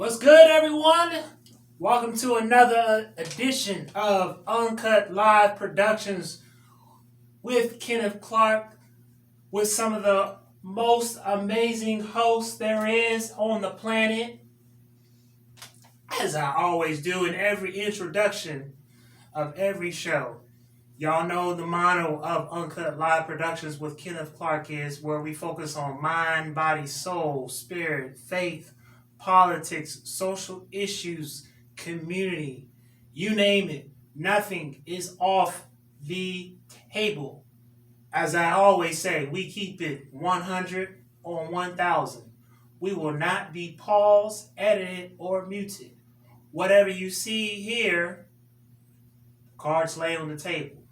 What's good, everyone? Welcome to another edition of Uncut Live Productions with Kenneth Clark, with some of the most amazing hosts there is on the planet. As I always do in every introduction of every show, y'all know the motto of Uncut Live Productions with Kenneth Clark is where we focus on mind, body, soul, spirit, faith, politics, social issues, community, you name it. Nothing is off the table. As I always say, we keep it 100 on 1,000. We will not be paused, edited, or muted. Whatever you see here, cards lay on the table.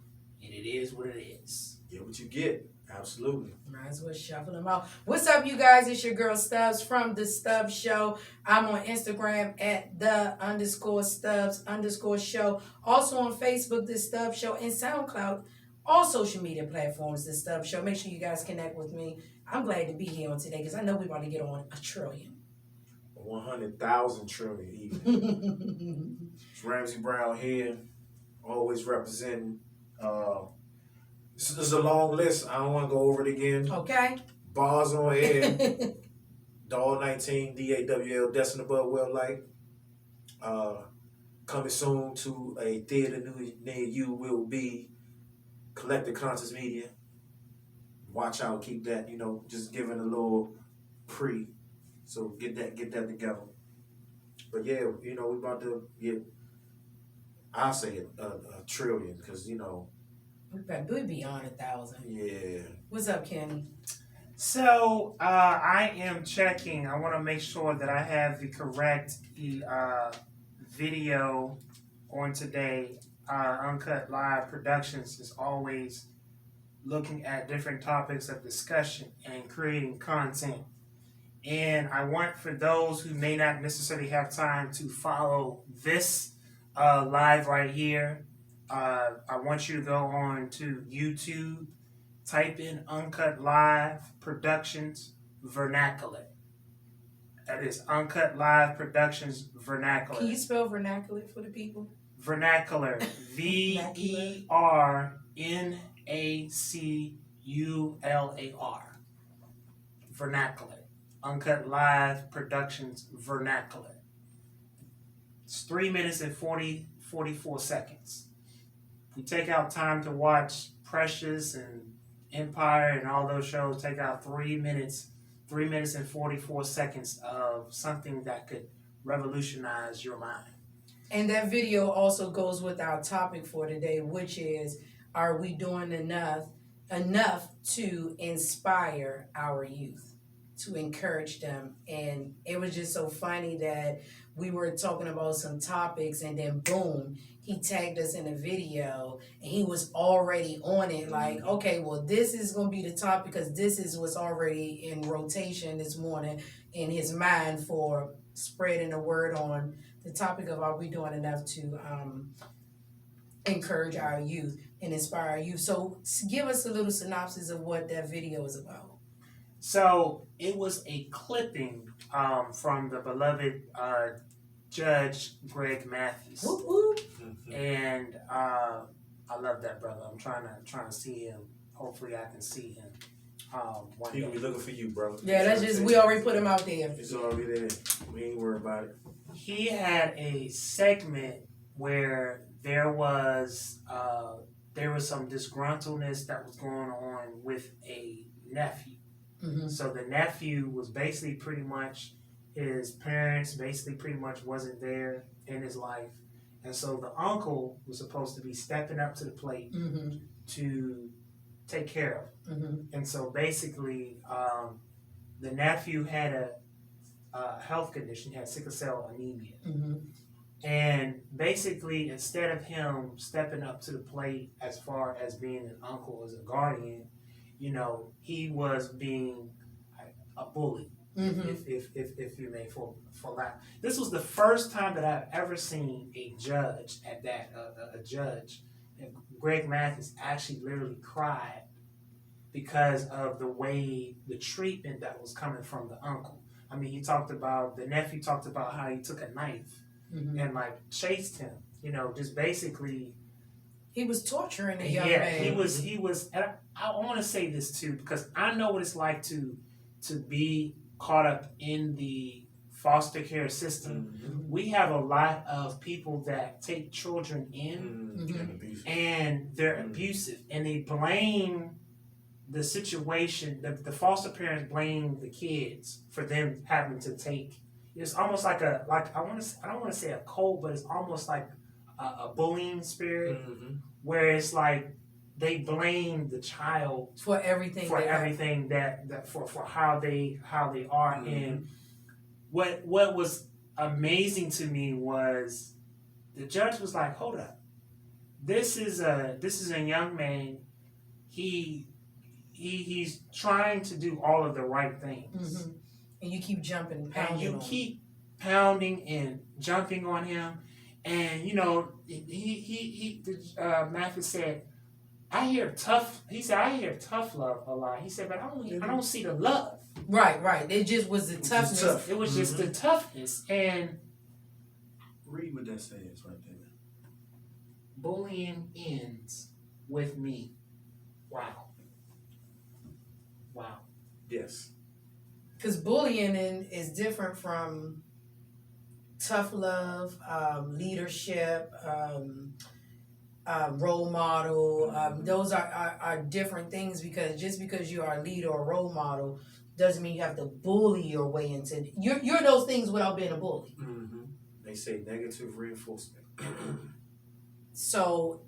And it is what it is. Get what you get. Absolutely. Might as well shuffle them out. What's up, you guys? It's your girl Stubbs from The Stubbs Show. I'm on Instagram at _Stubbs_show. Also on Facebook, The Stubbs Show, and SoundCloud. All social media platforms, The Stubbs Show. Make sure you guys connect with me. I'm glad to be here on today because I know we're about to get on 1 trillion. 100,000 trillion even. It's Ramsey Brown here, always representing. This is a long list. I don't want to go over it again. Okay. Bars on air. Doll 19, DAWL, Destin Above Well Light. Coming soon to a theater near you will be Collective Conscious Media. Watch out, keep that, just giving a little pre. So get that together. But yeah, we about to get, I'll say a trillion, because We're beyond 1,000. yeah. What's up, Kenny? So I am checking. I want to make sure that I have the correct video on today. Uncut Live Productions is always looking at different topics of discussion and creating content. And I want, for those who may not necessarily have time to follow this live right here, I want you to go on to YouTube, type in Uncut Live Productions Vernacular. That is Uncut Live Productions Vernacular. Can you spell vernacular for the people? Vernacular. VERNACULAR. Vernacular. Uncut Live Productions Vernacular. It's 3 minutes and 44 seconds. We take out time to watch Precious and Empire and all those shows. Take out 3 minutes and 44 seconds of something that could revolutionize your mind. And that video also goes with our topic for today, which is, are we doing enough to inspire our youth, to encourage them? And it was just so funny that we were talking about some topics, and then boom, he tagged us in a video, and he was already on it. Like, okay, well, this is going to be the topic because this is what's already in rotation this morning in his mind for spreading the word on the topic of, are we doing enough to encourage our youth and inspire our youth? So give us a little synopsis of what that video is about. So it was a clipping from the beloved Judge Greg Matthews. Whoop, whoop. And I love that brother. I'm trying to see him. Hopefully I can see him one He gonna day. be looking for you, bro. Yeah, that's just, we already put him out there. It's already there. We ain't worried about it. He had a segment where there was some disgruntledness that was going on with a nephew. Mm-hmm. So the nephew was basically pretty much, his parents basically pretty much wasn't there in his life. And so the uncle was supposed to be stepping up to the plate Mm-hmm. to take care of him. Mm-hmm. And so basically, the nephew had a health condition, he had sickle cell anemia. Mm-hmm. And basically, instead of him stepping up to the plate as far as being an uncle, as a guardian, he was being a bully, Mm-hmm. if you may, for lack. This was the first time that I've ever seen a judge at that, a judge, Greg Matthews, actually literally cried because of the way, the treatment that was coming from the uncle. I mean, he talked about the nephew talked about how he took a knife and like chased him. You know, just basically. He was torturing a young Yeah, man. he was. And I want to say this too because I know what it's like to be caught up in the foster care system. We have a lot of people that take children in and they're abusive and they blame the situation. The foster parents blame the kids for them having to take. It's almost like I don't want to say a cult, but it's almost like a bullying spirit where it's like they blame the child for everything that for how they are. And what was amazing to me was the judge was like, hold up, this is a young man. He's trying to do all of the right things, and you keep jumping, pounding, and you keep pounding and jumping on him. And you know, Matthew said, I hear tough love a lot. He said, but I don't see the love. Right. It just was the toughness. It was just the toughness. And read what that says right there. Bullying ends with me. Wow. Yes. Because bullying is different from tough love, leadership, role model. Those are different things, because just because you are a leader or role model doesn't mean you have to bully your way into it. You're those things without being a bully. They say negative reinforcement. So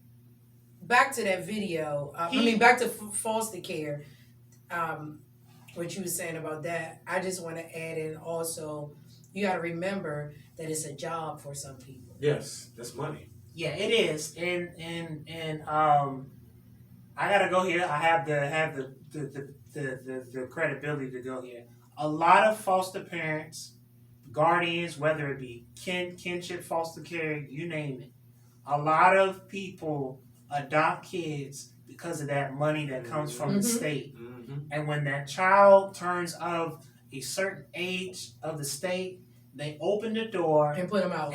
back to that video. Back to foster care. What you were saying about that, I just want to add in also, you got to remember that it's a job for some people. Yes, that's money. Yeah, it is, and I gotta go here. I have the credibility to go here. A lot of foster parents, guardians, whether it be kinship, foster care, you name it, a lot of people adopt kids because of that money that comes from the state. And when that child turns of a certain age of the state, they open the door and put them out.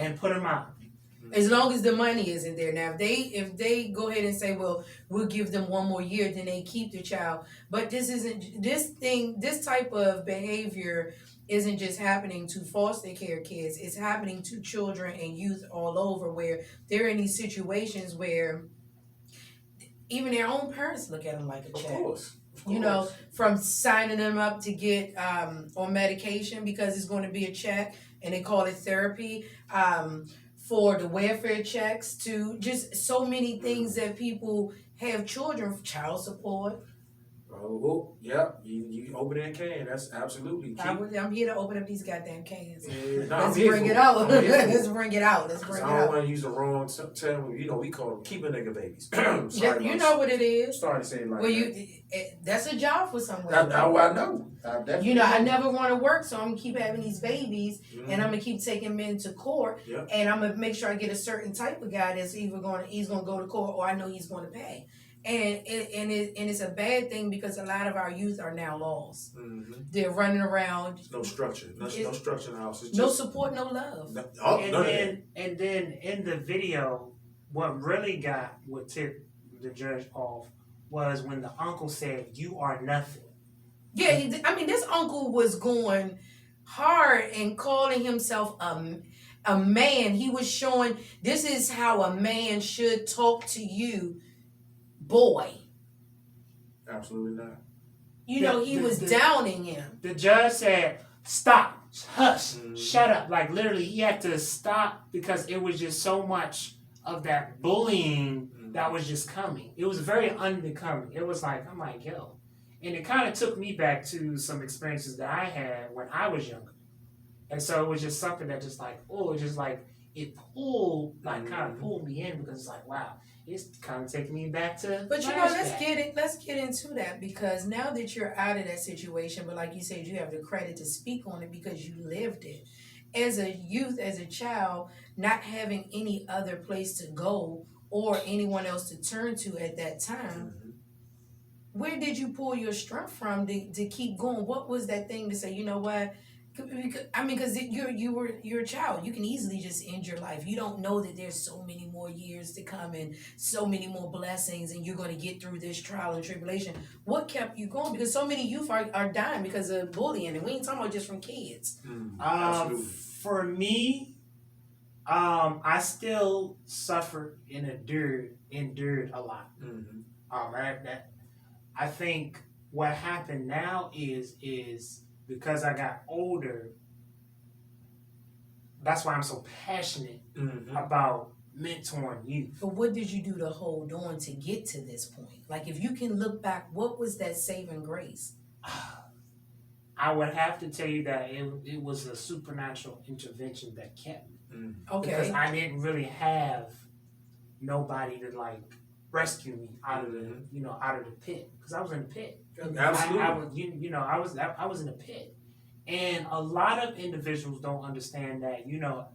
As long as the money isn't there. Now, if they go ahead and say, well, we'll give them one more year, then they keep the child. But this type of behavior isn't just happening to foster care kids. It's happening to children and youth all over, where they're in these situations where even their own parents look at them like a check. Of course. You know, from signing them up to get on medication because it's going to be a check, and they call it therapy, for the welfare checks, to just so many things that people have children, child support. Oh, yeah, you open that can. That's absolutely key. I'm here to open up these goddamn cans. Let's bring it out. Let's bring it out. I don't want to use the wrong term. You know, we call them keep a nigga babies. Sorry, you know what it is. Started saying like that. That's a job for someone. I know. I never want to work, so I'm gonna keep having these babies, and I'm gonna keep taking men to court, and I'm gonna make sure I get a certain type of guy that's he's gonna go to court, or I know he's gonna pay. And it's a bad thing, because a lot of our youth are now lost. They're running around. No structure. No structure in the house. It's no just, support, no love. And then in the video, what really what tipped the judge off was when the uncle said, "You are nothing." Yeah, this uncle was going hard and calling himself a man. He was showing, this is how a man should talk to you, boy. Absolutely not. He was downing him. The judge said, stop, hush, shut up. Like literally he had to stop, because it was just so much of that bullying that was just coming. It was very unbecoming. It was like, I'm like, yo. And it kind of took me back to some experiences that I had when I was younger. And so it was just something that just like, it pulled, kind of pulled me in, because it's like, wow, it's kind of taking me back to. But let's get into that, because now that you're out of that situation, but like you said, you have the credit to speak on it because you lived it. As a youth, as a child, not having any other place to go or anyone else to turn to at that time, where did you pull your strength from to keep going? What was that thing to say, you know what? Because you're a child. You can easily just end your life. You don't know that there's so many more years to come and so many more blessings, and you're going to get through this trial and tribulation. What kept you going? Because so many youth are dying because of bullying, and we ain't talking about just from kids. Absolutely. For me, I still suffered and endured a lot. I think what happened now is because I got older. That's why I'm so passionate about mentoring youth. But what did you do to hold on to get to this point? Like, if you can look back, what was that saving grace? I would have to tell you that it was a supernatural intervention that kept me. Okay. Because I didn't really have nobody to like rescue me out of the out of the pit, because I was in the pit. Absolutely. I was in the pit, and a lot of individuals don't understand that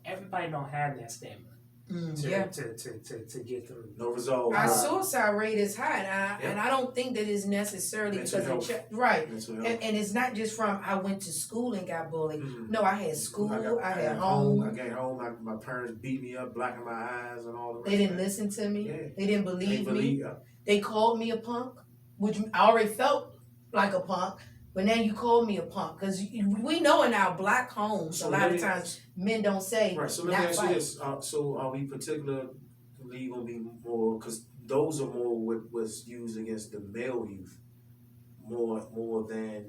everybody don't have that stamina to get through. No resolve. Our suicide rate is high, and I don't think that is necessarily Mental because health. right, Mental health. and it's not just from I went to school and got bullied. No, I had school, I had I home. came home. My parents beat me up, blacking my eyes, and all the rest. They didn't listen to me. Yeah. They didn't believe me. They called me a punk, which I already felt like a punk. But now you call me a punk, because we know in our black homes So a lot of times men don't say. Right. So let me ask you this: so are we particularly gonna be more? Because those are more what's used against the male youth, more than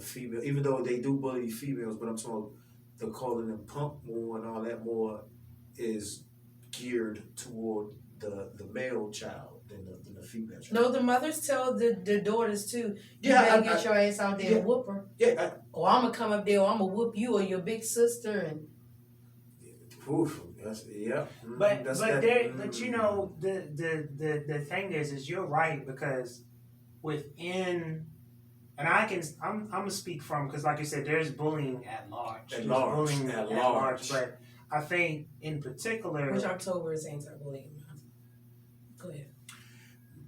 female. Even though they do bully females, but I'm talking the calling them punk more and all that more is geared toward the male child than the female child. No, the mothers tell the daughters too. You Yeah, better get your ass out there and whoop her. Yeah. Or I'm gonna come up there, or I'm gonna whoop you or your big sister, and Oof, that's, yeah. But that's but that, there but the thing is you're right, because within, and I'm gonna speak from, because like you said, there's bullying at large. Bullying at large. But I think in particular, which October is anti-bullying month. Go ahead.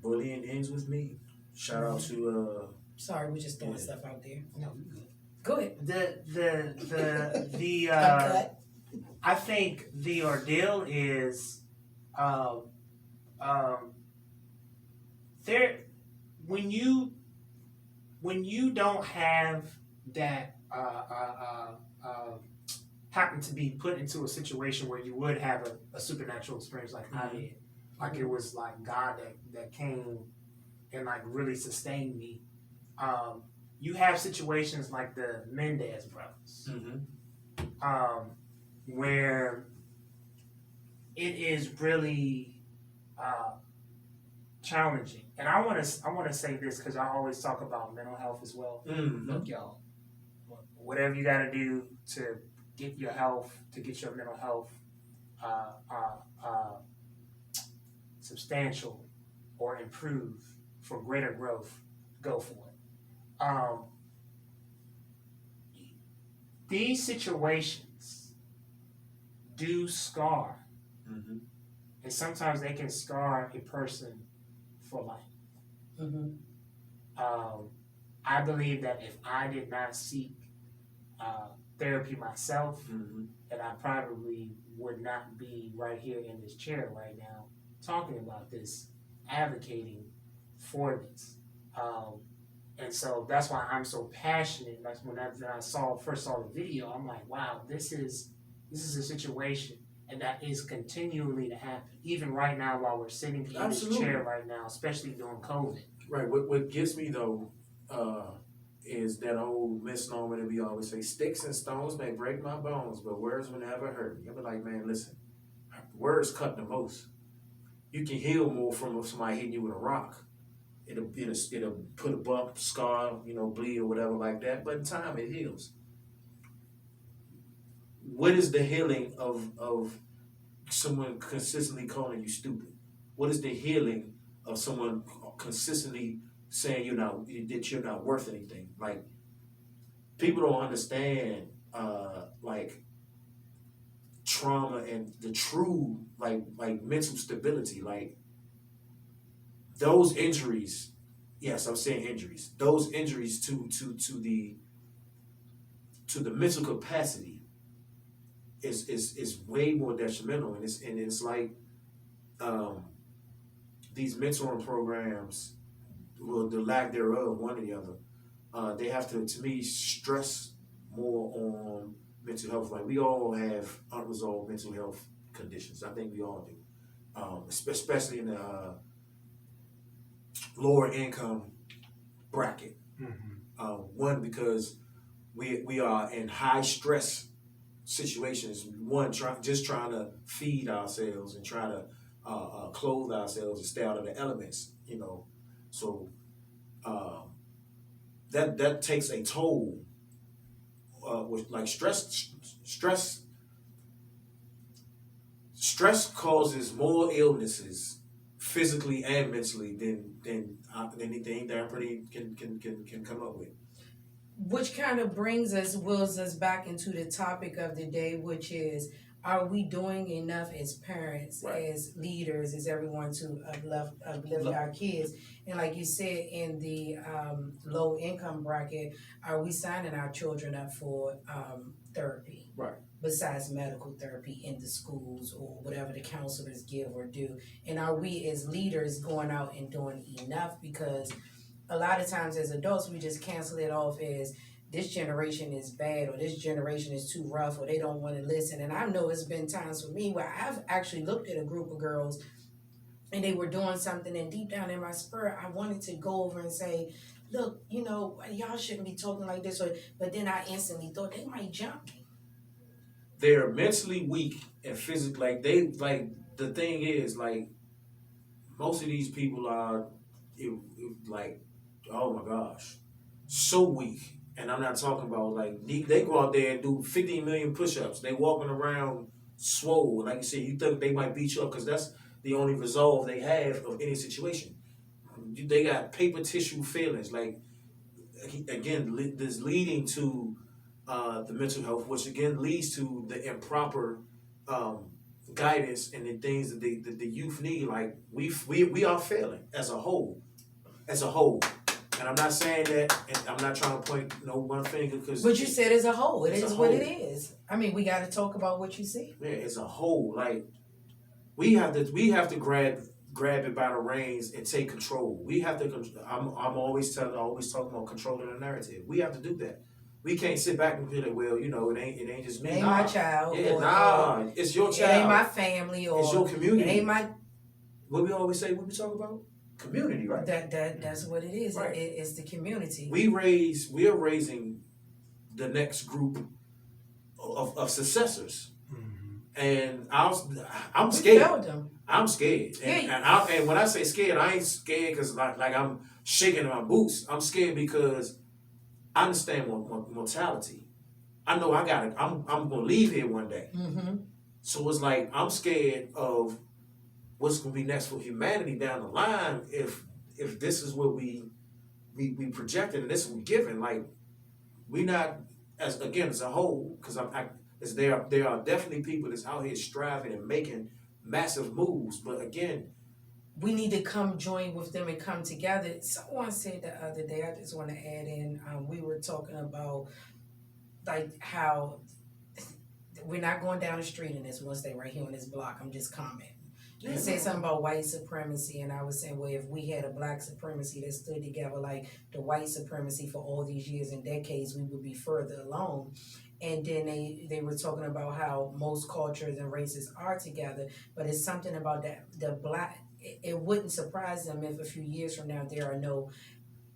Bullying ends with me. Shout out to Sorry, we're just throwing stuff out there. no, you good. Go ahead. The Uncut. I think the ordeal is there when you don't have that happen to be put into a situation where you would have a supernatural experience like I did, like it was like God that came and like really sustained me. You have situations like the Mendez brothers, where it is really challenging. And I want to say this, because I always talk about mental health as well. Look, y'all, whatever you got to do to get your mental health substantial or improve for greater growth, go for it. These situations do scar, and sometimes they can scar a person for life. I believe that if I did not seek therapy myself, that I probably would not be right here in this chair right now talking about this, advocating for this. And so that's why I'm so passionate. Like when I first saw the video, I'm like, wow, this is a situation, and that is continually to happen. Even right now, while we're sitting in this chair right now, especially during COVID. Right. What gets me though is that old misnomer that we always say: sticks and stones may break my bones, but words will never hurt me. I'm like, man, listen, words cut the most. You can heal more from somebody hitting you with a rock. It'll put a bump, scar, bleed or whatever like that. But in time, it heals. What is the healing of someone consistently calling you stupid? What is the healing of someone consistently saying that you're not worth anything? Like, people don't understand like trauma and the true like mental stability. Like, those injuries, yes, I'm saying injuries. Those injuries to to the mental capacity is way more detrimental, and it's like these mentoring programs, well, the lack thereof, one or the other, they have to me stress more on mental health. Like we all have unresolved mental health conditions. I think we all do, especially in the lower income bracket. One, because we are in high stress situations. One, just trying to feed ourselves and try to clothe ourselves and stay out of the elements. So that takes a toll. With like stress causes more illnesses physically and mentally than anything that pretty can come up with. Which kind of wheels us back into the topic of the day, which is, are we doing enough as parents, Right. as leaders, as everyone to uplift our kids? And like you said, in the low income bracket, are we signing our children up for therapy? Right. Besides medical therapy in the schools or whatever the counselors give or do? And are we as leaders going out and doing enough? Because a lot of times as adults, we just cancel it off as this generation is bad or this generation is too rough or they don't want to listen. And I know it's been times for me where I've actually looked at a group of girls and they were doing something, and deep down in my spirit, I wanted to go over and say, look, y'all shouldn't be talking like this. But then I instantly thought they might jump me. They're mentally weak and physically, the thing is, like, most of these people are, oh my gosh, so weak. And I'm not talking about, like, they go out there and do 15 million push-ups. They walking around swole. Like you said, you think they might beat you up because that's the only resolve they have of any situation. They got paper tissue feelings. Like, again, this leading to the mental health, which again leads to the improper guidance and the things that the youth need. Like, we are failing as a whole. And I'm not saying that, and I'm not trying to point one finger, because. But you said as a whole, it is what it whole. is. I mean, we got to talk about what you see. Yeah, it's a whole. Like, we have to grab it by the reins and take control. We have to. I'm always talking about controlling the narrative. We have to do that. We can't sit back and be like, well, it ain't just me. It ain't my child. Yeah, it's your child. It ain't my family, or it's your community. It ain't my. What we always say, what we talk about? Community, right? That's what it is. Right. It's the community. We are raising the next group of successors, and I'm scared. I'm scared, and when I say scared, I ain't scared because like I'm shaking in my boots. I'm scared because I understand mortality. I know I'm gonna leave here one day. So it's like I'm scared of what's gonna be next for humanity down the line if this is what we projected and this is what we're given. Like, we not as a whole, because there are definitely people that's out here striving and making massive moves, but again, we need to come join with them and come together. Someone said the other day, I just want to add in, we were talking about like how we're not going down the street in this one stay right here on this block. I'm just commenting. You said something about white supremacy, and I was saying, well, if we had a black supremacy that stood together like the white supremacy for all these years and decades, we would be further along. And then they were talking about how most cultures and races are together, but it's something about the black. It wouldn't surprise them if a few years from now there are no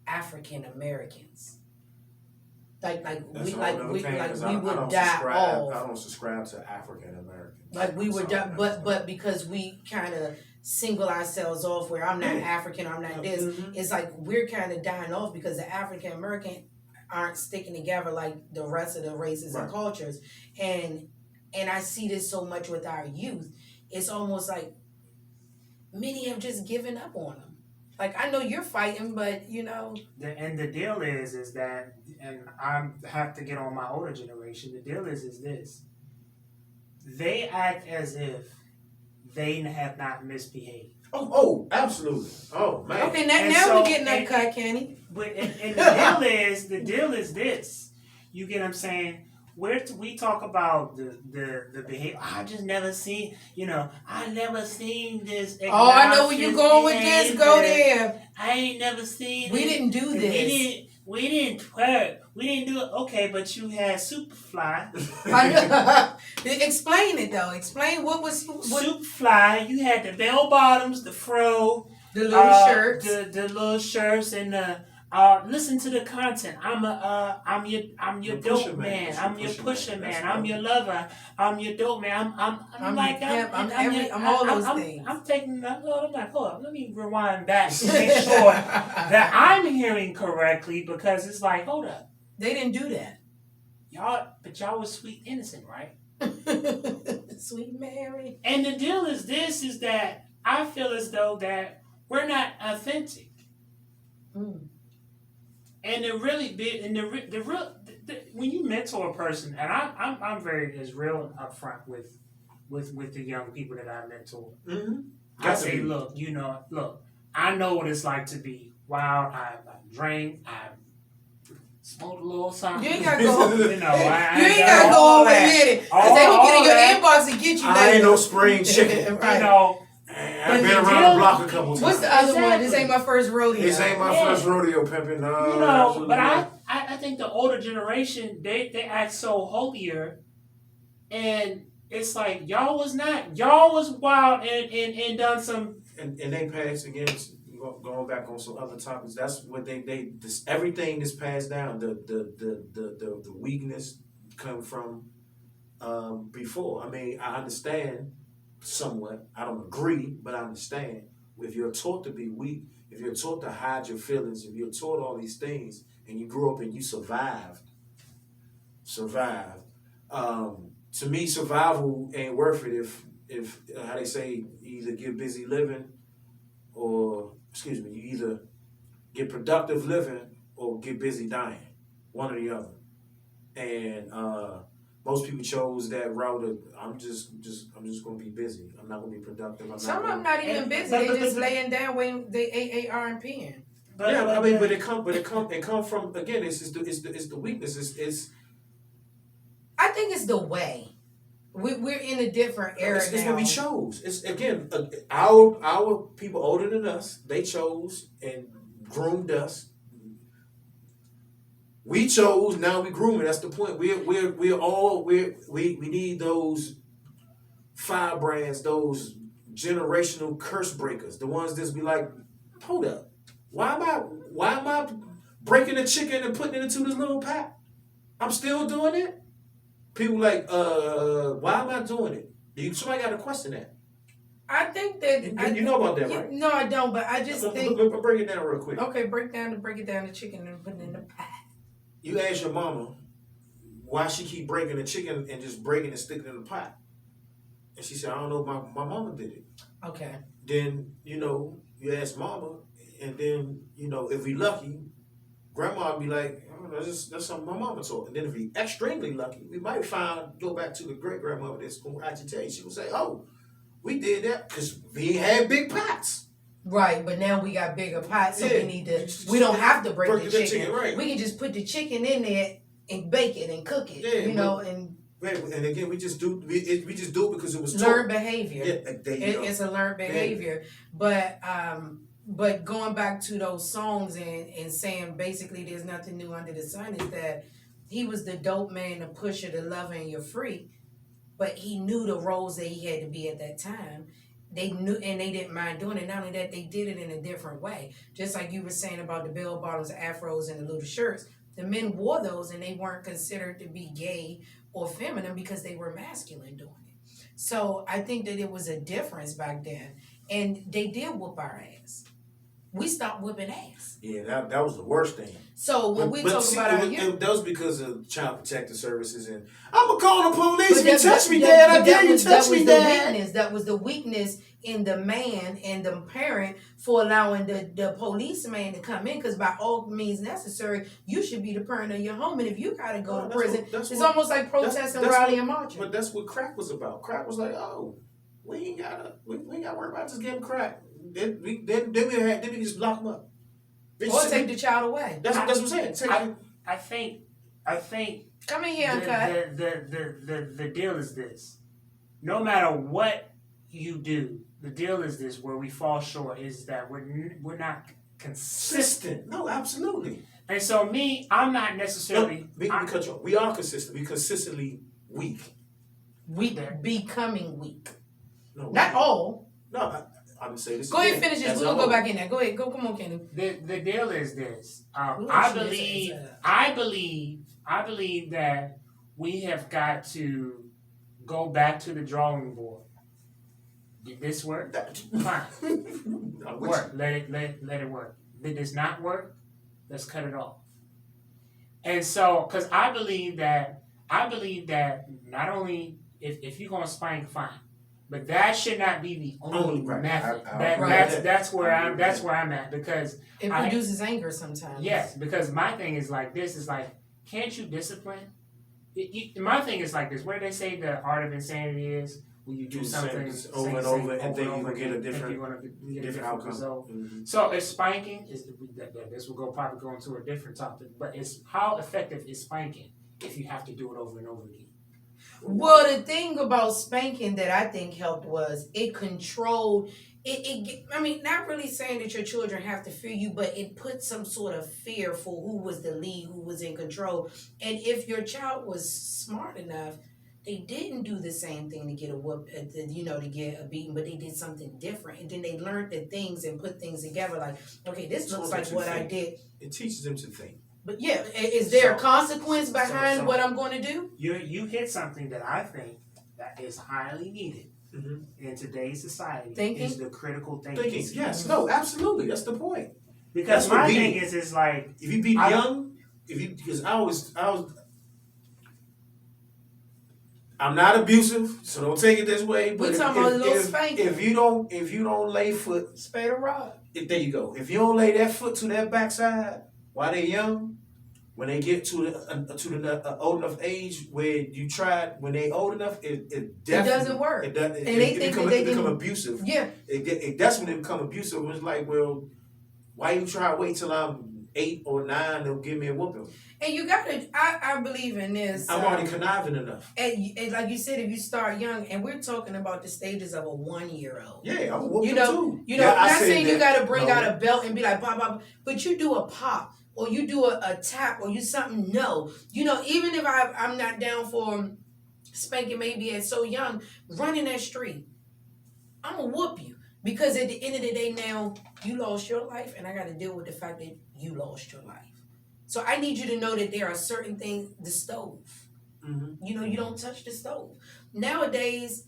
African Americans. We would die off. I don't subscribe to African Americans. Like we would die, but because we kind of single ourselves off, where I'm not African, I'm not this. It's like we're kind of dying off because the African American aren't sticking together like the rest of the races and cultures. And I see this so much with our youth. It's almost like many have just given up on them. Like, I know you're fighting, but And the deal is that, and I have to get on my older generation. The deal is this: they act as if they have not misbehaved. Oh, absolutely. Oh man. Okay, now we're getting uncut, Kenny. But and the deal is this: You get what I'm saying? We talk about the behavior. I just never seen, I never seen this. Oh, I know where you going with this. Go there. I ain't never seen. We didn't do this. We didn't twerk. We didn't do it. Okay, but you had Superfly. Explain it though. Explain what Superfly. You had the bell bottoms, the fro, the little shirts, the little shirts, and the. Listen to the content. I'm your dope man. I'm your pusher man. I'm your lover. I'm your dope man. I'm like I'm all those things. I'm taking. I'm like, hold up. Let me rewind back to make sure that I'm hearing correctly, because it's like, hold up. They didn't do that. Y'all was sweet innocent, right? Sweet Mary. And the deal is that I feel as though that we're not authentic. Mm. And the really big, and the real, when you mentor a person, and I'm very as real and upfront with the young people that I mentor. Mm-hmm. I say, look, I know what it's like to be wild. I drink, I smoke a little something. You ain't gotta go. You ain't gotta go over with it. Cause they will get in your inbox and get you. I ain't no spring chicken. Right. I've been around the block a couple times. What's the other one? This ain't my first rodeo. This ain't my first rodeo, pimping. But I think the older generation, they act so holier, and it's like y'all was wild and done some. And they passed against, going back on some other topics. That's what everything that's passed down. The weakness come from before. I mean, I understand. Somewhat, I don't agree, but I understand. If you're taught to be weak, if you're taught to hide your feelings, if you're taught all these things, and you grew up and you survived. To me, survival ain't worth it if how they say, you either get busy living, or you either get productive living or get busy dying, one or the other. And most people chose that route of I'm just gonna be busy. I'm not gonna be productive. Some of them not even busy. They just laying down waiting. They AAR and peeing. But it come from, again. It's the weakness. It's I think it's the way. We're in a different era now. It's what we chose. It's again our people older than us. They chose and groomed us. We chose, now we grooming. That's the point. We need those firebrands, those generational curse breakers, the ones that be like, hold up, why am I breaking a chicken and putting it into this little pot? I'm still doing it. People like, why am I doing it? Somebody got to question that. I think that you know about that, right? No, I don't. But I just think. Break it down real quick. Okay, break it down the chicken and put it in the pot. You ask your mama why she keep breaking the chicken and just breaking and sticking it in the pot. And she said, I don't know, my mama did it. Okay. Then, you ask mama, and then, if we lucky, grandma be like, that's something my mama taught. And then if we extremely lucky, we might go back to the great grandmother that's going to actually tell you. She will say, oh, we did that because we had big pots. Right, but now we got bigger pots, so we don't have to break the chicken. Right. We can just put the chicken in there and bake it and cook it. And again, we just do it because it was learned behavior. Yeah, it's a learned behavior. But going back to those songs and saying basically there's nothing new under the sun, is that he was the dope man, the pusher, the lover, and you're free. But he knew the roles that he had to be at that time. They knew, and they didn't mind doing it. Not only that, they did it in a different way. Just like you were saying about the bell bottoms, afros, and the little shirts. The men wore those, and they weren't considered to be gay or feminine because they were masculine doing it. So I think that it was a difference back then. And they did whoop our ass. We stopped whipping ass. Yeah, that was the worst thing. So when we talk about our youth, that was because of Child Protective Services, and I'm gonna call the police if you touch me, Dad. I dare you touch me, Dad. That was the weakness in the man and the parent for allowing the policeman to come in. Because by all means necessary, you should be the parent of your home, and if you gotta go to prison, it's almost like protesting, rallying, and marching. But that's what crack was about. Crack was like, oh, we ain't gotta worry about just getting crack. Then we just lock them up. Or take the child away. That's what I'm saying. I think I think Come in here, Uncut. the deal is this. No matter what you do, the deal is this: where we fall short is that we're not consistent. No, absolutely. And so I'm not necessarily. We are consistent. We consistently weak. Becoming weak. No, not all. No, I'm saying this. Go ahead and finish this. We're gonna go back in there. Go ahead. Go. Come on, Kenny. The deal is this. I believe that we have got to go back to the drawing board. Did this work? Fine. Work. Let it work. Did this not work? Let's cut it off. And so, because I believe that not only if you're gonna spank, fine, but that should not be the only method. That's where I'm at, because it produces anger sometimes. Yes, because my thing is like this: is like, can't you discipline? My thing is like this: where they say the art of insanity is when you do something over and over, and then you will get a different outcome. Result. Mm-hmm. So if spanking this will probably go into a different topic, but it's how effective is spanking if you have to do it over and over again? Well, the thing about spanking that I think helped was it controlled. I mean, not really saying that your children have to fear you, but it put some sort of fear for who was the lead, who was in control. And if your child was smart enough, they didn't do the same thing to get a whoop, to get a beating, but they did something different. And then they learned the things and put things together like, okay, this looks like what I did. It teaches them to think. But yeah, is there a consequence behind what I'm going to do? You hit something that I think that is highly needed in today's society. Thinking? Is the critical thinking. Yes, no, absolutely. That's the point. Because my thing is like, if you be young, because I was. I'm not abusive, so don't take it this way. But if you don't lay foot, spade or rod. There you go. If you don't lay that foot to their backside while they're young, when they get to the old enough age where you tried, when they old enough, it doesn't work. It become abusive. Yeah. That's when they become abusive. It's like, well, why you try to wait till I'm 8 or 9 to give me a whooping? And you gotta, I believe in this. I'm already conniving enough. And like you said, if you start young, and we're talking about the stages of a 1-year-old. Yeah, I'm whooping too. Not saying you gotta bring out a belt and be like, pop, pop, but you do a pop, or you do a tap, or you something. No, even if I'm not down for spanking, maybe at so young, running that street, I'm gonna whoop you. Because at the end of the day, now you lost your life, and I got to deal with the fact that you lost your life. So I need you to know that there are certain things. The stove, you don't touch the stove. Nowadays,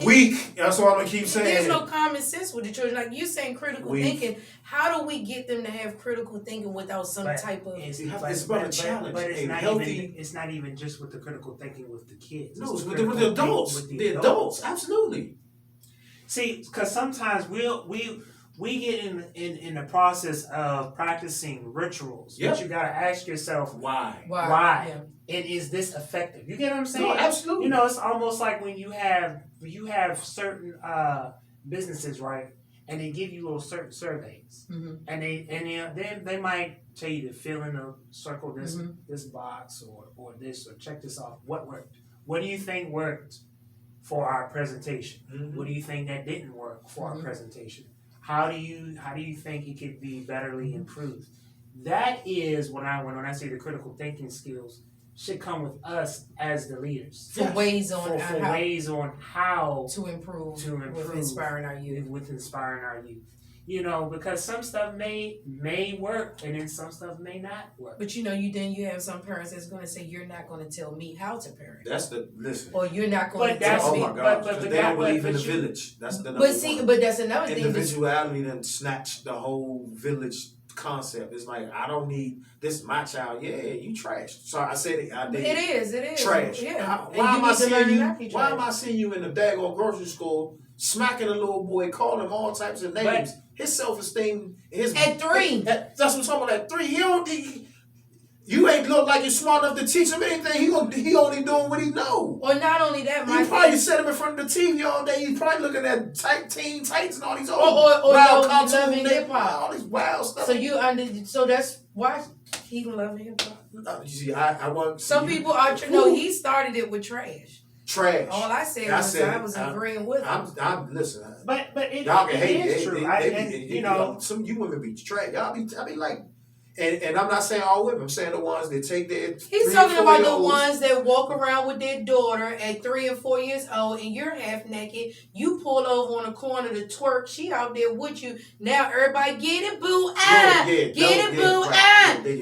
weak. That's what I'm gonna keep saying. There's no common sense with the children. Like you're saying, critical thinking. How do we get them to have critical thinking without some type of? It's about a challenge. But it's not even just with the critical thinking with the kids. No, it's with the adults. The adults, absolutely. See, because sometimes we get in the process of practicing rituals, but you gotta ask yourself why. Yeah. And is this effective? You get what I'm saying? No, absolutely. It's almost like when you have certain businesses, right? And they give you little certain surveys, and then they might tell you to fill in a circle this box or this, or check this off. What worked? What do you think worked for our presentation? What do you think that didn't work for our presentation? How do you think it could be betterly improved? That is when I say the critical thinking skills should come with us as the leaders. For ways on how to improve with inspiring our youth. Because some stuff may work, and then some stuff may not work. But you have some parents that's going to say, "You're not going to tell me how to parent." Listen. Or you're not going to tell me. Oh my God! But they don't believe in the village. That's the number one. But that's another thing. Individuality then snatched the whole village concept. It's like, I don't need this. My child, you trash. So I said it. I did. It is trash. Yeah. Why am I seeing you in the daggone grocery store smacking a little boy, calling him all types of names? His self-esteem, at 3. That's what I'm talking about. At 3, you ain't look like you're smart enough to teach him anything. He only doing what he know. Or not only that, you probably set him in front of the TV all day. He's probably looking at Teen Titans and all these old or wild loving hip hop, all these wild stuff. So that's why He love hip hop. You see, I want Some people are. No, he started it with trash. Trash. All I said I was agreeing with him. I'm listen. But y'all can hate it is it. true. You know, some you women be trash. I be like, and I'm not saying all women. I'm saying the ones that take their. He's talking about the ones that walk around with their daughter at 3 and 4 years old, and you're half naked. You pull over on the corner to twerk. She out there with you. Now everybody get it, boo,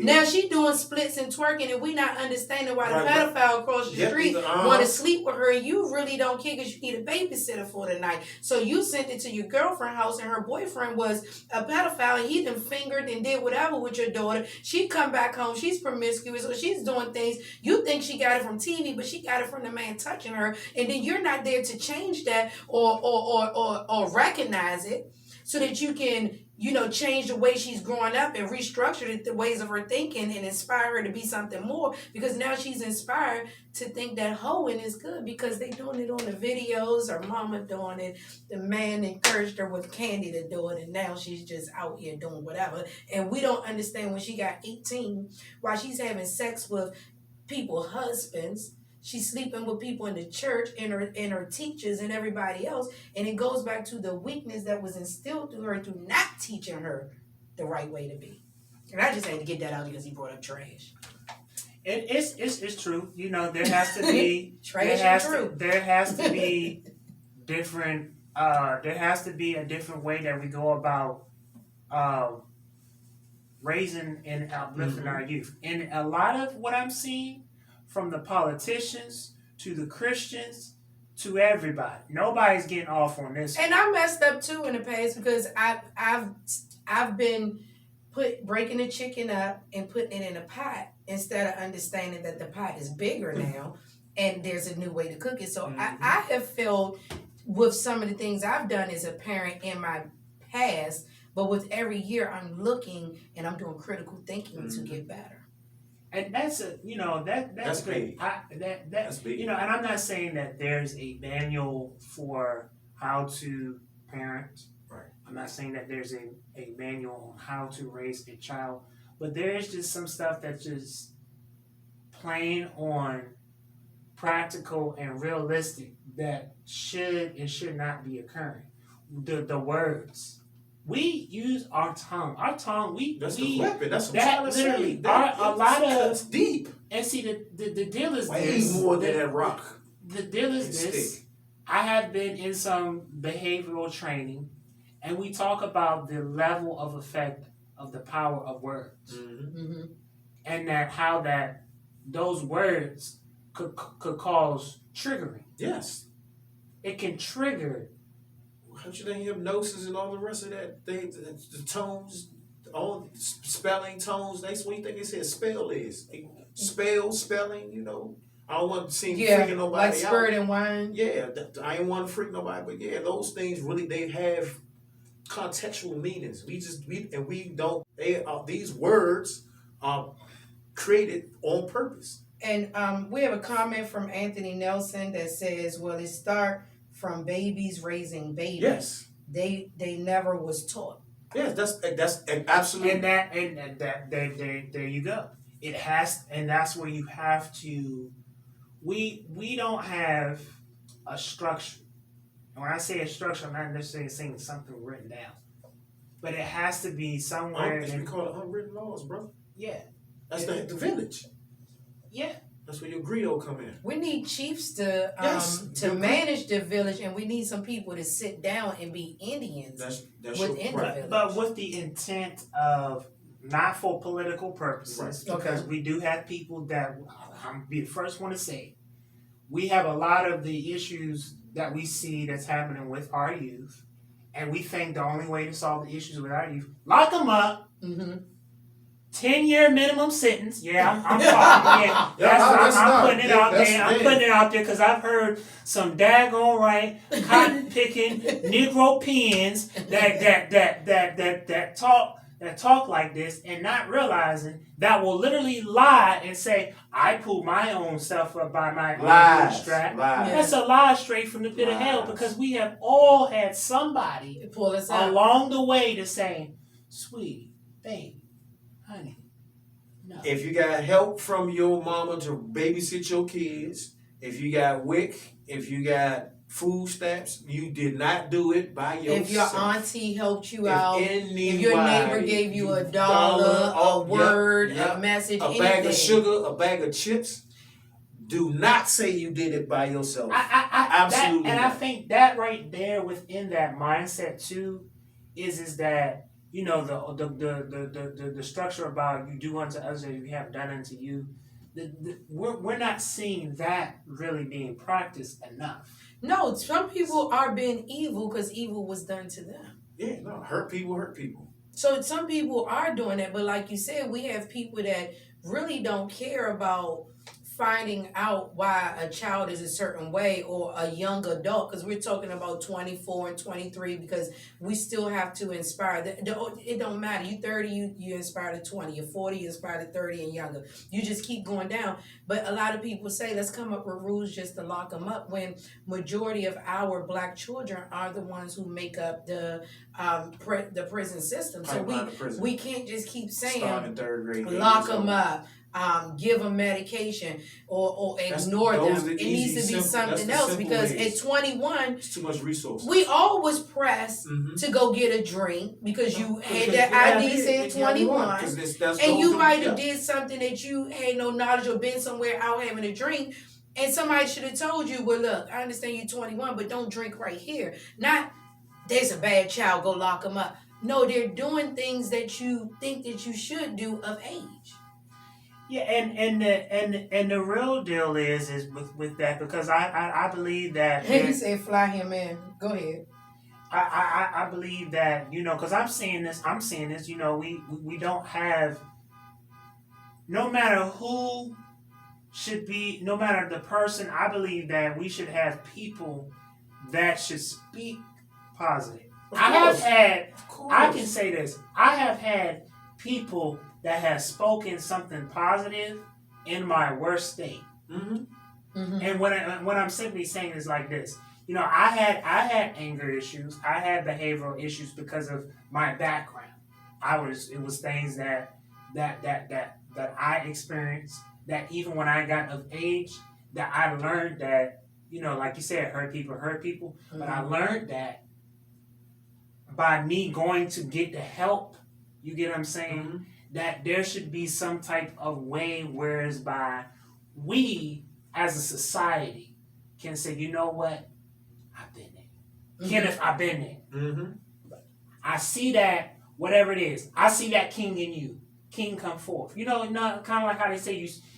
Now she doing splits and twerking, and we not understanding why the pedophile across the street want to sleep with her. And you really don't care because you need a babysitter for the night. So you sent it to your girlfriend's house, and her boyfriend was a pedophile, and he done fingered and did whatever with your daughter. She come back home, she's promiscuous, or she's doing things. You think she got it from TV, but she got it from the man touching her, and then you're not there to change that or recognize it so that you can, change the way she's growing up and restructure the ways of her thinking and inspire her to be something more, because now she's inspired to think that hoeing is good because they doing it on the videos, her mama doing it, the man encouraged her with candy to do it, and now she's just out here doing whatever. And we don't understand when she got 18 why she's having sex with people's husbands. She's sleeping with people in the church and her teachers and everybody else. And it goes back to the weakness that was instilled through her through not teaching her the right way to be. And I just had to get that out because he brought up trash. It's true. There has to be trash and true. There has to be different. There has to be a different way that we go about raising and uplifting our youth. And a lot of what I'm seeing, from the politicians to the Christians to everybody, nobody's getting off on this. And I messed up too in the past because I've been breaking the chicken up and putting it in a pot instead of understanding that the pot is bigger now and there's a new way to cook it. So I have felt with some of the things I've done as a parent in my past, but with every year I'm looking and I'm doing critical thinking to get better. And that's that's great. That's big. And I'm not saying that there's a manual for how to parent. Right. I'm not saying that there's a manual on how to raise a child, but there is just some stuff that's just plain on practical and realistic that should and should not be occurring. The words. We use our tongue. Our tongue, that's the weapon. That's what that I'm literally. that's deep. And see, the deal is way this. More than that rock. The deal is this. Stick. I have been in some behavioral training, and we talk about the level of effect of the power of words, and how those words could cause triggering. Yes, it can trigger. Don't you think hypnosis and all the rest of that thing, the tones, all spelling tones, that's what you think they said spell is. Spelling, I don't want to seem freaking nobody like out. spirit and wine. Yeah, I ain't want to freak nobody, but yeah, those things really, they have contextual meanings. These words are created on purpose. And we have a comment from Anthony Nelson that says, well, it starts from babies raising babies. Yes. They never was taught. Yes, that's absolutely. And that there you go. It has, and that's where you have to. We don't have a structure. And when I say a structure, I'm not necessarily saying something written down, but it has to be somewhere. We call it unwritten laws, bro. Yeah. That's the village. Yeah. That's where your griot come in. We need chiefs to manage the village, and we need some people to sit down and be Indians within the village. But with the intent of not for political purposes, right. Because we do have people that I'm be the first one to say, we have a lot of the issues that we see that's happening with our youth, and we think the only way to solve the issues with our youth, lock them up. 10-year minimum sentence. Yeah, I'm talking. Yeah, I'm putting it out there. I'm putting it out there because I've heard some daggone right cotton picking Negro pens that talk like this and not realizing that will literally lie and say I pulled my own self up by my own strap. That's a lie straight from the pit of hell, because we have all had somebody pull us out along the way to say, "Sweetie, baby, honey, No. If you got help from your mama to babysit your kids, if you got WIC, if you got food stamps, you did not do it by yourself. If your auntie helped you If out, anybody, if your neighbor gave you $1, a word, yep, a message, a bag of sugar, a bag of chips, do not say you did it by yourself. Absolutely and not. I think that right there within that mindset too is that the structure about you do unto others as you have done unto you. We're not seeing that really being practiced enough. No, some people are being evil because evil was done to them. Yeah, no, hurt people. So some people are doing that, but like you said, we have people that really don't care about finding out why a child is a certain way or a young adult, because we're talking about 24 and 23, because we still have to inspire. It don't matter. You 30, you inspire to 20. You're 40, you inspire to 30 and younger. You just keep going down. But a lot of people say, let's come up with rules just to lock them up, when majority of our black children are the ones who make up the prison system. So we can't just keep saying, starting in third grade, lock them up. Give them medication or ignore them. It needs to be something else, because at 21, it's too much resources. We all was pressed to go get a drink because you had that ID saying 21, and you might have did something that you had no knowledge or been somewhere out having a drink, and somebody should have told you, well, look, I understand you're 21, but don't drink right here. Not, there's a bad child, go lock them up. No, they're doing things that you think that you should do of age. Yeah, and the real deal is with that, because I believe that he said fly him in. Go ahead. I believe that, because I'm seeing this, we don't have, no matter who should be, no matter the person, I believe that we should have people that should speak positive. I can say this, I have had people that have spoken something positive in my worst state. And what I'm simply saying is like this. I had anger issues. I had behavioral issues because of my background. It was things that I experienced, that even when I got of age, that I learned that, like you said, hurt people. But I learned that by me going to get the help, you get what I'm saying? That there should be some type of way whereby we as a society can say, you know what, I've been there. Kenneth, I've been there. I see that, whatever it is, I see that king in you. King, come forth. Kind of like how they say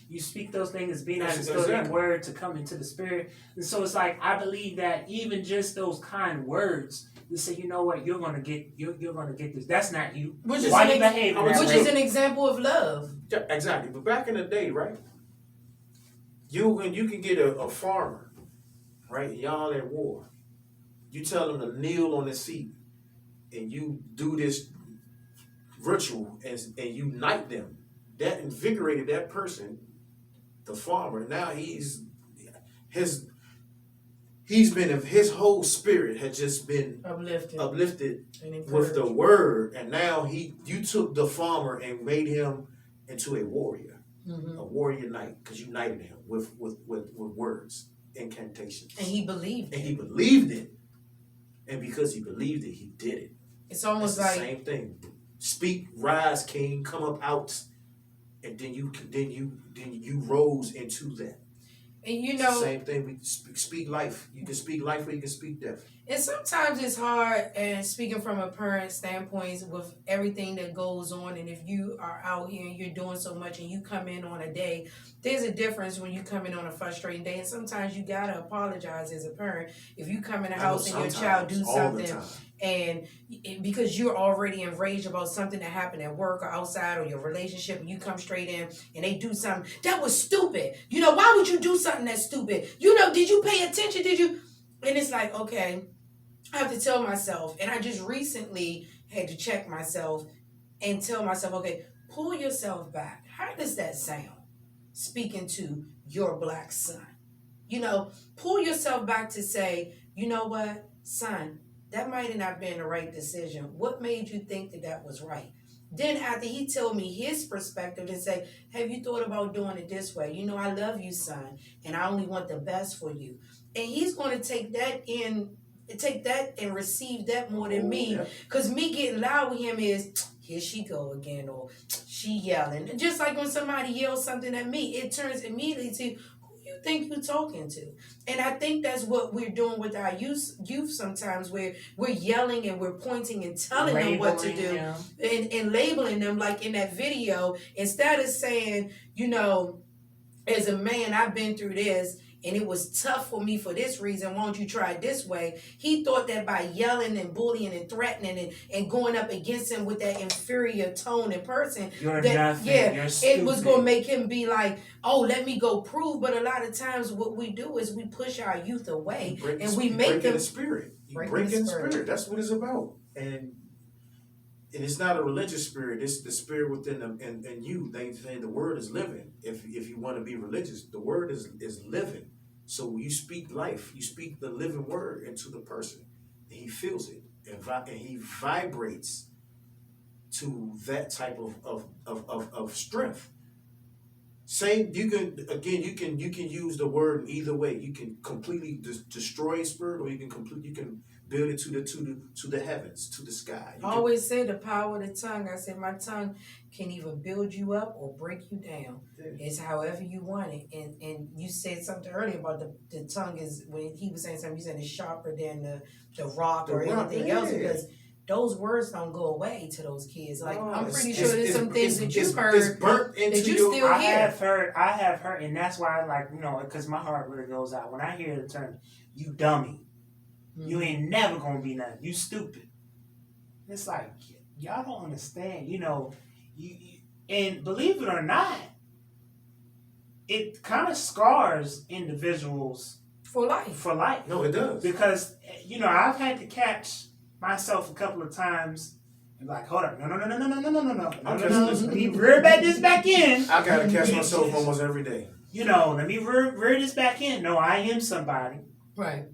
you speak those things as being as a spoken word to come into the spirit. And so it's like, I believe that even just those kind words, to say, you know what, you're gonna get this. That's not you. Which is an example of love. Yeah, exactly. But back in the day, right? You can get a farmer, right? Y'all at war. You tell him to kneel on his feet, and you do this ritual and unite them. That invigorated that person, the farmer. Now his whole spirit had just been uplifted with the word, and now you took the farmer and made him into a warrior, a warrior knight, because you united him with words, incantations, and he believed it, and because he believed it, he did it. It's almost like the same thing. Speak, rise, king, come up out, and then you rose into that. And it's the same thing. We speak life. You can speak life or you can speak death. And sometimes it's hard, and speaking from a parent standpoint, with everything that goes on, and if you are out here and you're doing so much and you come in on a day, there's a difference when you come in on a frustrating day, and sometimes you gotta apologize as a parent if you come in the house and your child do something, and because you're already enraged about something that happened at work or outside or your relationship, and you come straight in and they do something that was stupid. Why would you do something that's stupid? Did you pay attention? Did you? And it's like, okay, I have to tell myself, and I just recently had to check myself and tell myself, okay, pull yourself back. How does that sound? Speaking to your black son. Pull yourself back to say, you know what, son, that might have not been the right decision. What made you think that was right? Then after he told me his perspective and say, have you thought about doing it this way? You know, I love you, son, and I only want the best for you. And he's going to take that and receive that more than me. Because me getting loud with him is, here she go again, or she yelling. And just like when somebody yells something at me, it turns immediately to, who you think you're talking to? And I think that's what we're doing with our youth sometimes, where we're yelling and we're pointing and telling them what to do, and labeling them, like in that video, instead of saying, you know, as a man, I've been through this and it was tough for me for this reason. Won't you try it this way? He thought that by yelling and bullying and threatening and going up against him with that inferior tone and person, you're that nothing, you're it was going to make him be like, oh, let me go prove. But a lot of times what we do is we push our youth away and we make them the spirit. Breaking the spirit. That's what it's about. And it's not a religious spirit. It's the spirit within them and you. They say the word is living. If you want to be religious, the word is living. So you speak life. You speak the living word into the person, and he feels it, and he vibrates to that type of strength. Same. You can use the word in either way. You can completely destroy a spirit, or you can build it to the heavens, to the sky. I always say the power of the tongue. I said my tongue can either build you up or break you down. Yeah. It's however you want it. And you said something earlier about the tongue is, when he was saying something, you said it's sharper than the rock or anything else, because those words don't go away to those kids. Like, I'm pretty sure there's some things that you've heard burnt into that you still hear. I have heard, and that's why I like, you know, because my heart really goes out when I hear the term, you dummy. You ain't never gonna be nothing. You stupid. It's like, y'all don't understand, you know. And believe it or not, it kind of scars individuals for life. No, it does. Because, you know, I've had to catch myself a couple of times and like, hold up, no. Let me rear this back in. I gotta catch myself almost every day. You know, let me rear this back in. No, I am somebody. Right.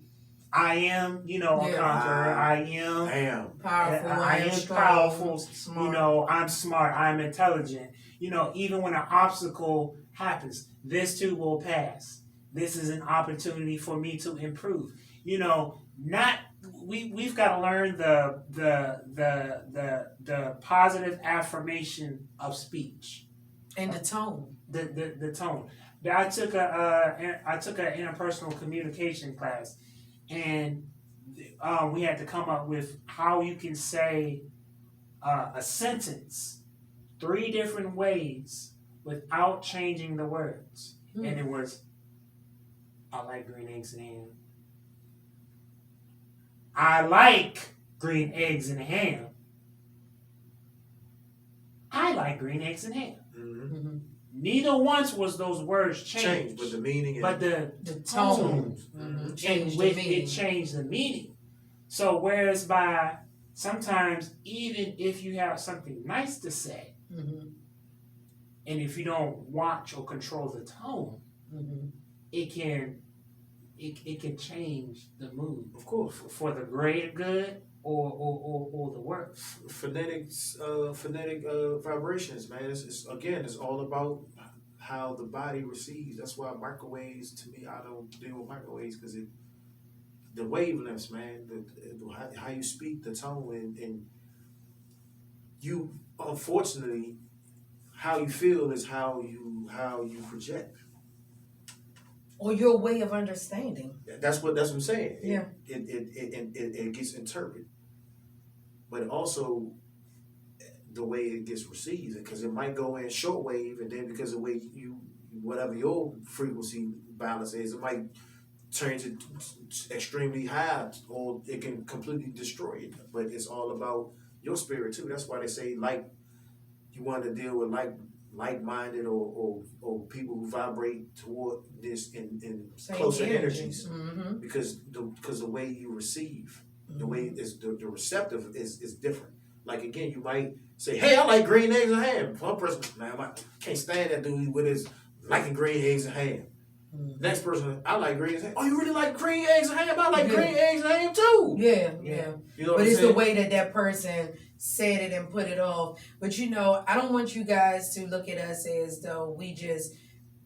I am, you know, a conqueror. I am powerful. I am strong, powerful. smart. You know, I'm smart. I'm intelligent. You know, even when an obstacle happens, this too will pass. This is an opportunity for me to improve. You know, we've got to learn the positive affirmation of speech and the tone. The tone. I took an interpersonal communication class. And we had to come up with how you can say a sentence 3 different ways without changing the words. And it was, I like green eggs and ham. I like green eggs and ham. I like green eggs and ham. Mm-hmm. Neither once was those words changed. But the meaning, but the tone, it changed the meaning. So whereas by sometimes, even if you have something nice to say, and if you don't watch or control the tone, it can change the mood. Of course, for the greater good or the worse. Phonetic vibrations, man. It's all about how the body receives. That's why microwaves, to me, I don't deal with microwaves, because the wavelengths, man, how you speak, the tone, and you, unfortunately, how you feel is how you project. Or your way of understanding. That's what I'm saying. Yeah. It gets interpreted. But also the way it gets received, because it might go in shortwave, and then because of the way whatever your frequency balance is, it might turn to extremely high, or it can completely destroy it. But it's all about your spirit too. That's why they say, like, you want to deal with like-minded or people who vibrate toward this in closer energies, because the way you receive. The way is the receptive is different. Like, again, you might say, "Hey, I like green eggs and ham." One person, man, I can't stand that dude with his liking green eggs and ham. Next person, I like green eggs and ham. Oh, you really like green eggs and ham? I like green eggs and ham too. Yeah. You know but it's saying? the way that person said it and put it off. But I don't want you guys to look at us as though we just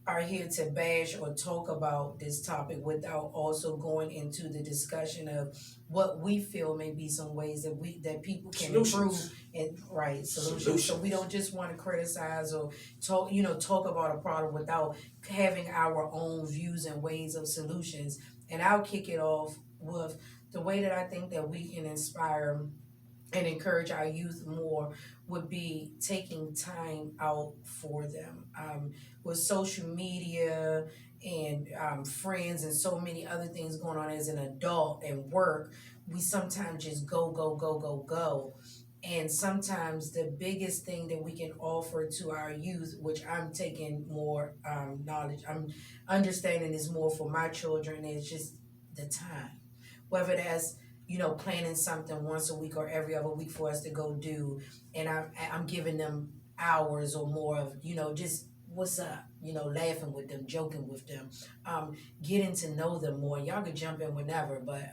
are here to bash or talk about this topic without also going into the discussion of what we feel may be some ways that people can improve and solutions. So we don't just want to criticize or talk about a problem without having our own views and ways of solutions. And I'll kick it off with the way that I think that we can inspire and encourage our youth more would be taking time out for them. With social media and friends and so many other things going on as an adult and work, we sometimes just go, go, go, go, go. And sometimes the biggest thing that we can offer to our youth, which I'm taking more knowledge, I'm understanding is more for my children, is just the time. Whether that's planning something once a week or every other week for us to go do, and I'm giving them hours or more of just what's up, laughing with them, joking with them, getting to know them more. Y'all can jump in whenever, but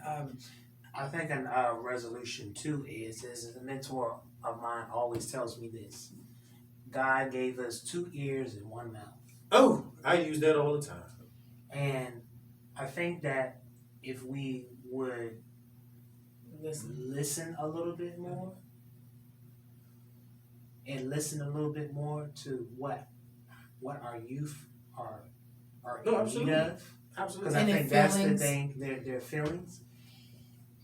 I think a resolution too is a mentor of mine always tells me this: God gave us 2 ears and 1 mouth. Oh, I use that all the time. And I think that if we would listen a little bit more and listen a little bit more to what our youth are in need of. Absolutely. Because I think that's the thing, their feelings.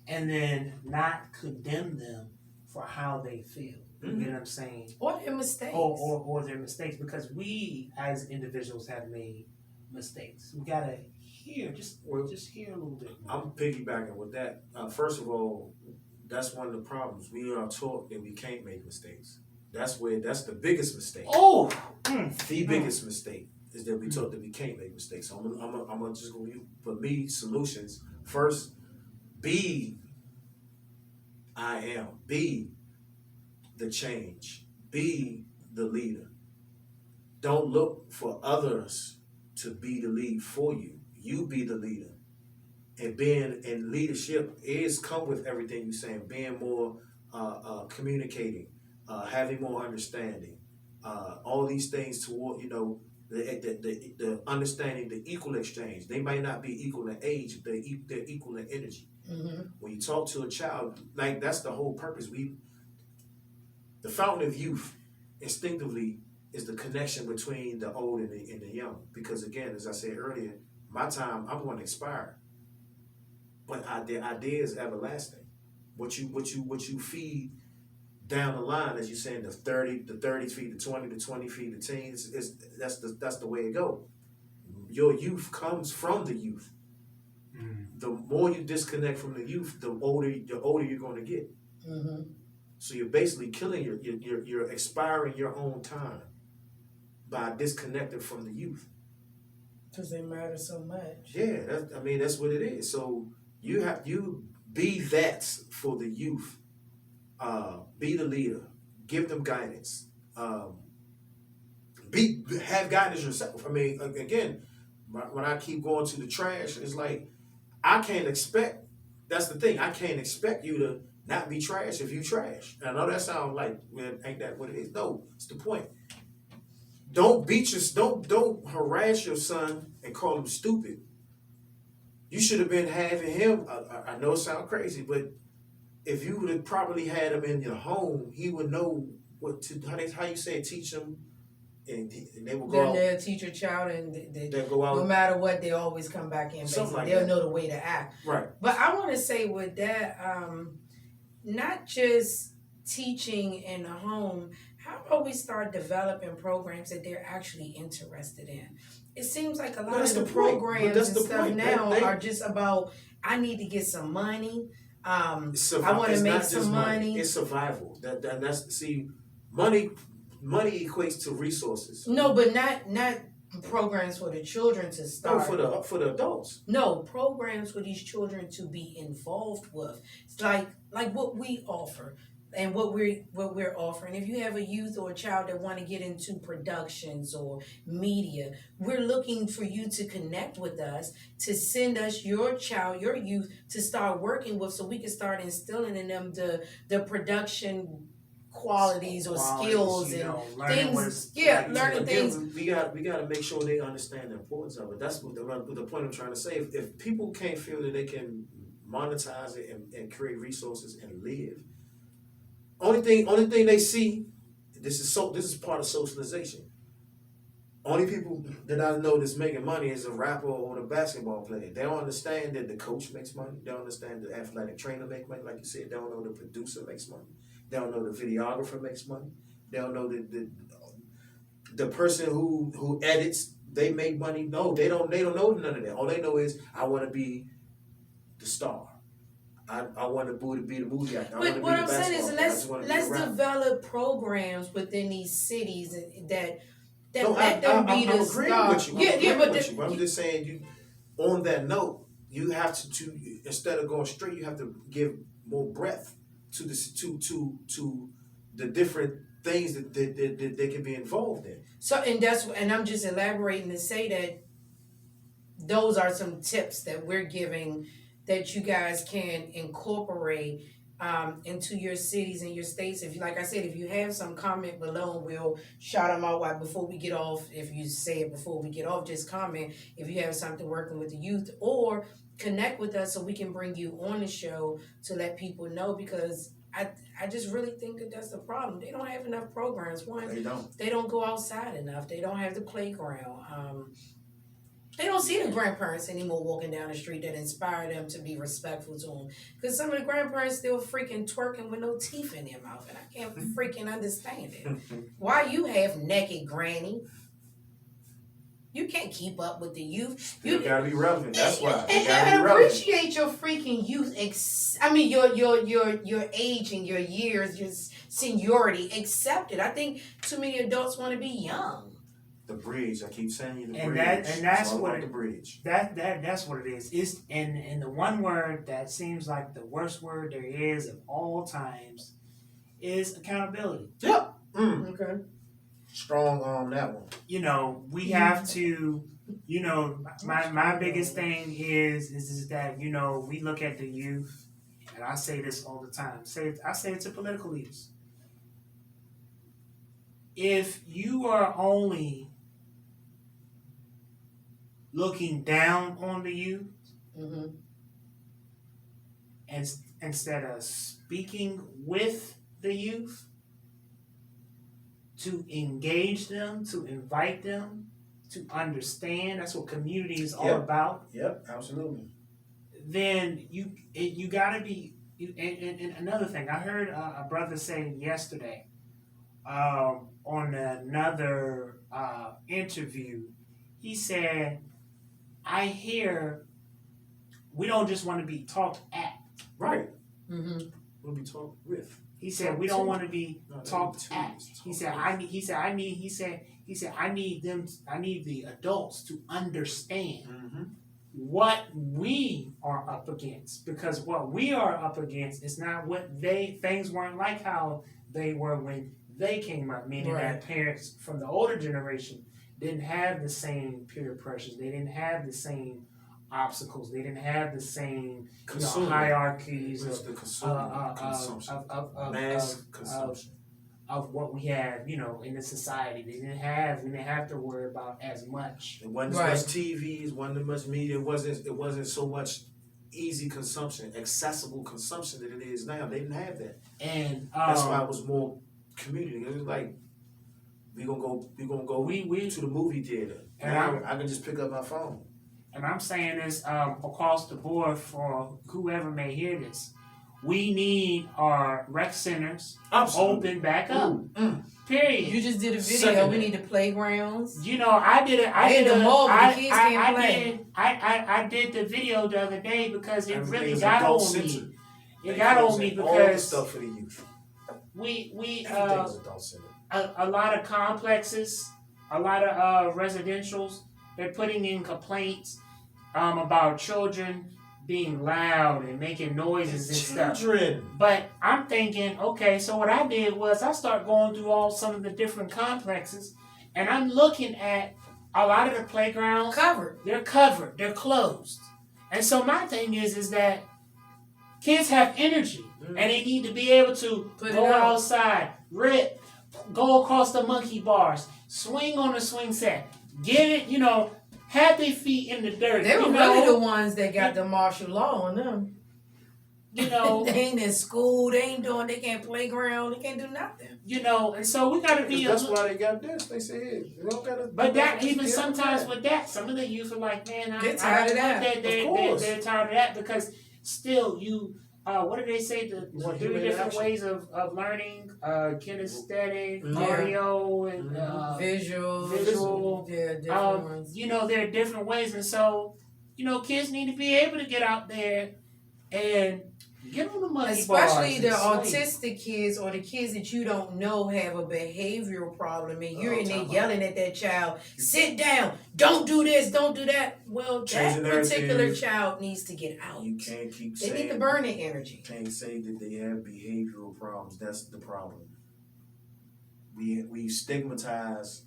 And then not condemn them for how they feel. You get what I'm saying? Or their mistakes. Or their mistakes. Because we as individuals have made mistakes. We gotta just hear a little bit more. I'm piggybacking with that. First of all, that's one of the problems. We are taught that we can't make mistakes. That's the biggest mistake. The biggest mistake is that we taught that we can't make mistakes. So I'm gonna just go for me solutions. First, be the change. Be the leader. Don't look for others to be the lead for you. You be the leader. And being in leadership is come with everything you're saying. Being more communicating, having more understanding, all these things toward the understanding the equal exchange. They might not be equal in age, but they're equal in energy. Mm-hmm. When you talk to a child, like that's the whole purpose. The fountain of youth, instinctively, is the connection between the old and the young. Because again, as I said earlier, my time, I'm going to expire. But the idea is everlasting. What you feed down the line, as you're saying, the 30 feet, the 20 feet, the teens, that's the way it goes. Your youth comes from the youth. Mm. The more you disconnect from the youth, the older you're going to get. Mm-hmm. So you're basically killing you're expiring your own time by disconnecting from the youth. Because they matter so much. Yeah, that's what it is. So you be that for the youth. Be the leader. Give them guidance. Have guidance yourself. I mean, again, when I keep going to the trash, it's like I can't expect. That's the thing. I can't expect you to not be trash if you trash. And I know that sounds like, man, ain't that what it is? No, it's the point. Don't don't harass your son and call him stupid. You should have been having him. I know it sounds crazy, but if you would have probably had him in your home, he would know how you say teach him, and they will go. They'll teach your child, and they'll go out. No matter what, they always come back in. Like they'll know the way to act. Right. But I want to say with that, not just teaching in the home. How about we start developing programs that they're actually interested in? It seems like a lot of the programs and stuff now are just about, I need to get some money. I want to make some money. It's survival. That's money equates to resources. No, but not programs for the children to start. No, for the adults. No, programs for these children to be involved with. It's like what we offer. And what we're offering. If you have a youth or a child that want to get into productions or media, we're looking for you to connect with us, to send us your child, your youth, to start working with, so we can start instilling in them the production qualities or skills you and know, learning what things. it's Yeah, like to learning do. things. We got to make sure they understand the importance of it. That's what the point I'm trying to say. If people can't feel that they can monetize it and create resources and live, only thing they see, this is part of socialization. Only people that I know that's making money is a rapper or the basketball player. They don't understand that the coach makes money. They don't understand the athletic trainer makes money. Like you said, they don't know the producer makes money. They don't know the videographer makes money. They don't know the person who edits. They make money. No, they don't know none of that. All they know is I want to be the star. I want to be the movie actor. But what I'm saying is, let's rapper. develop programs within these cities that No, let them be the agreeing star. with you. But I'm just saying, you. On that note, you have to instead of going straight, you have to give more breadth to this to the different things that they can be involved in. So and I'm just elaborating to say that those are some tips that we're giving that you guys can incorporate into your cities and your states. If you, like I said, if you have some comment below, we'll shout them out right before we get off. If you say it before we get off, just comment if you have something working with the youth, or connect with us so we can bring you on the show to let people know, because I just really think that that's the problem. They don't have enough programs. One, they don't go outside enough. They don't have the playground. They don't see the grandparents anymore walking down the street that inspire them to be respectful to them. Because some of the grandparents still freaking twerking with no teeth in their mouth. And I can't freaking understand it. Why you half naked, granny? You can't keep up with the youth. You gotta be relevant. That's why. And appreciate your freaking youth. Your age and your years, your seniority. Accept it. I think too many adults want to be young. The bridge. I keep saying you the And bridge. that's what the bridge. That's what it is. It's and the one word that seems like the worst word there is of all times is accountability. Yep. Okay. Strong on that one. You know, we have to. You know, my biggest thing is that, you know, we look at the youth, and I say this all the time. I say it to political leaders. If you are only looking down on the youth, and instead of speaking with the youth, to engage them, to invite them, to understand, that's what community is all about. Yep, absolutely. Then you gotta be, and another thing, I heard a brother say yesterday on another interview, he said, I hear we don't just want to be talked at. Right. We'll be talked with. He said we don't want to be talked at. He said I need the adults to understand what we are up against, because what we are up against is not what things weren't like how they were when they came up, meaning that parents from the older generation didn't have the same peer pressures, they didn't have the same obstacles, they didn't have the same hierarchies of what we have, you know, in the society. We didn't have to worry about as much. It wasn't as much TVs, wasn't as much media. It wasn't so much easy consumption, accessible consumption that it is now. They didn't have that, and that's why it was more community. It was like we gonna go to the movie theater, and I can just pick up my phone. And I'm saying this across the board for whoever may hear this. We need our rec centers open back up. Period. You just did a video. We need the playgrounds. You know, I did the video the other day because it really got on me. It got on me because all the stuff for the youth. We a lot of complexes, a lot of residentials, they're putting in complaints about children being loud and making noises and stuff. But I'm thinking, okay, so what I did was I started going through some of the different complexes, and I'm looking at a lot of the playgrounds. They're covered. They're closed. And so my thing is that kids have energy, and they need to be able to go outside, rip, go across the monkey bars, swing on the swing set, get it, have their feet in the dirt. They were really the ones that got the martial law on them. They ain't in school, they can't playground, they can't do nothing. And so we gotta be. That's why they got this. They said, hey, they don't gotta. But that even sometimes with that, some of the youth are like, man, they're tired of that. They're tired of that because still what do they say? The 3 different ways of learning: kinesthetic, audio, and visual. Yeah, different ones. There are different ways, and so kids need to be able to get out there and get on the monkey especially the bars autistic kids or the kids that you don't know have a behavioral problem, and you're in there yelling at that child, sit down, don't do this, don't do that. Well, that particular child needs to get out. You can't keep saying. They need to burn their energy. Can't say that they have behavioral problems. That's the problem. We stigmatize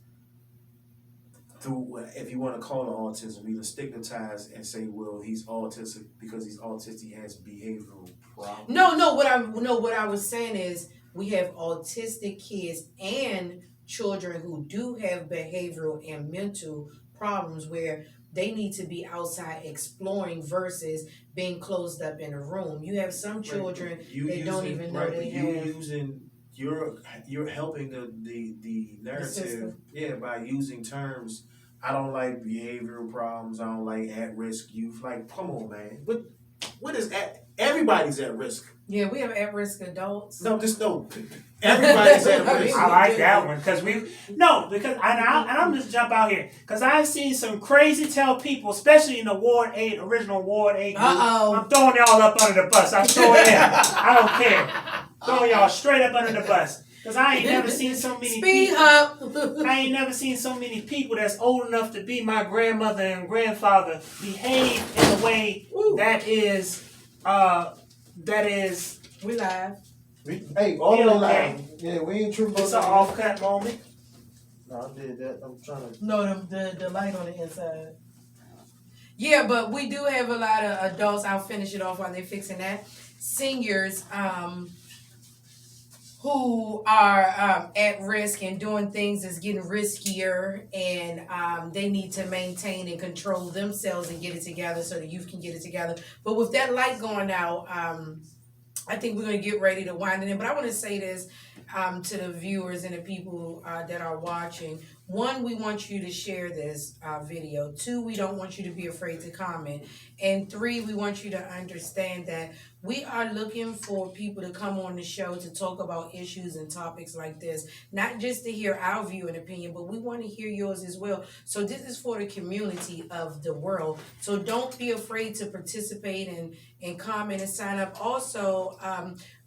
through, if you want to call it autism, we stigmatize and say, well, he's autistic because he's autistic. He has behavioral problems. No. What I was saying is we have autistic kids and children who do have behavioral and mental problems where they need to be outside exploring versus being closed up in a room. You have some children that don't even know they have. You're helping the narrative, by using terms. I don't like behavioral problems. I don't like at-risk youth. Like, come on, man. What is everybody's at risk? Yeah, we have at-risk adults. No. Everybody's at risk. I like that one because I'm just jump out here because I've seen some crazy tell people, especially in the original Ward 8 group. I'm throwing y'all up under the bus. I'm throwing them. I don't care. Throwing y'all straight up under the bus. Because I ain't never seen so many people. I ain't never seen so many people that's old enough to be my grandmother and grandfather behave in a way that is we live. All the live. Yeah, we ain't true. It's an off-cut moment. No, I did that. I'm trying to. No, the light on the inside. Yeah, but we do have a lot of adults. I'll finish it off while they're fixing that. Seniors, who are at risk and doing things that's getting riskier, and they need to maintain and control themselves and get it together so the youth can get it together. But with that light going out, I think we're going to get ready to wind it in. But I want to say this to the viewers and the people that are watching. 1, we want you to share this video. 2, we don't want you to be afraid to comment. And 3, we want you to understand that we are looking for people to come on the show to talk about issues and topics like this. Not just to hear our view and opinion, but we want to hear yours as well. So this is for the community of the world. So don't be afraid to participate and comment and sign up. Also,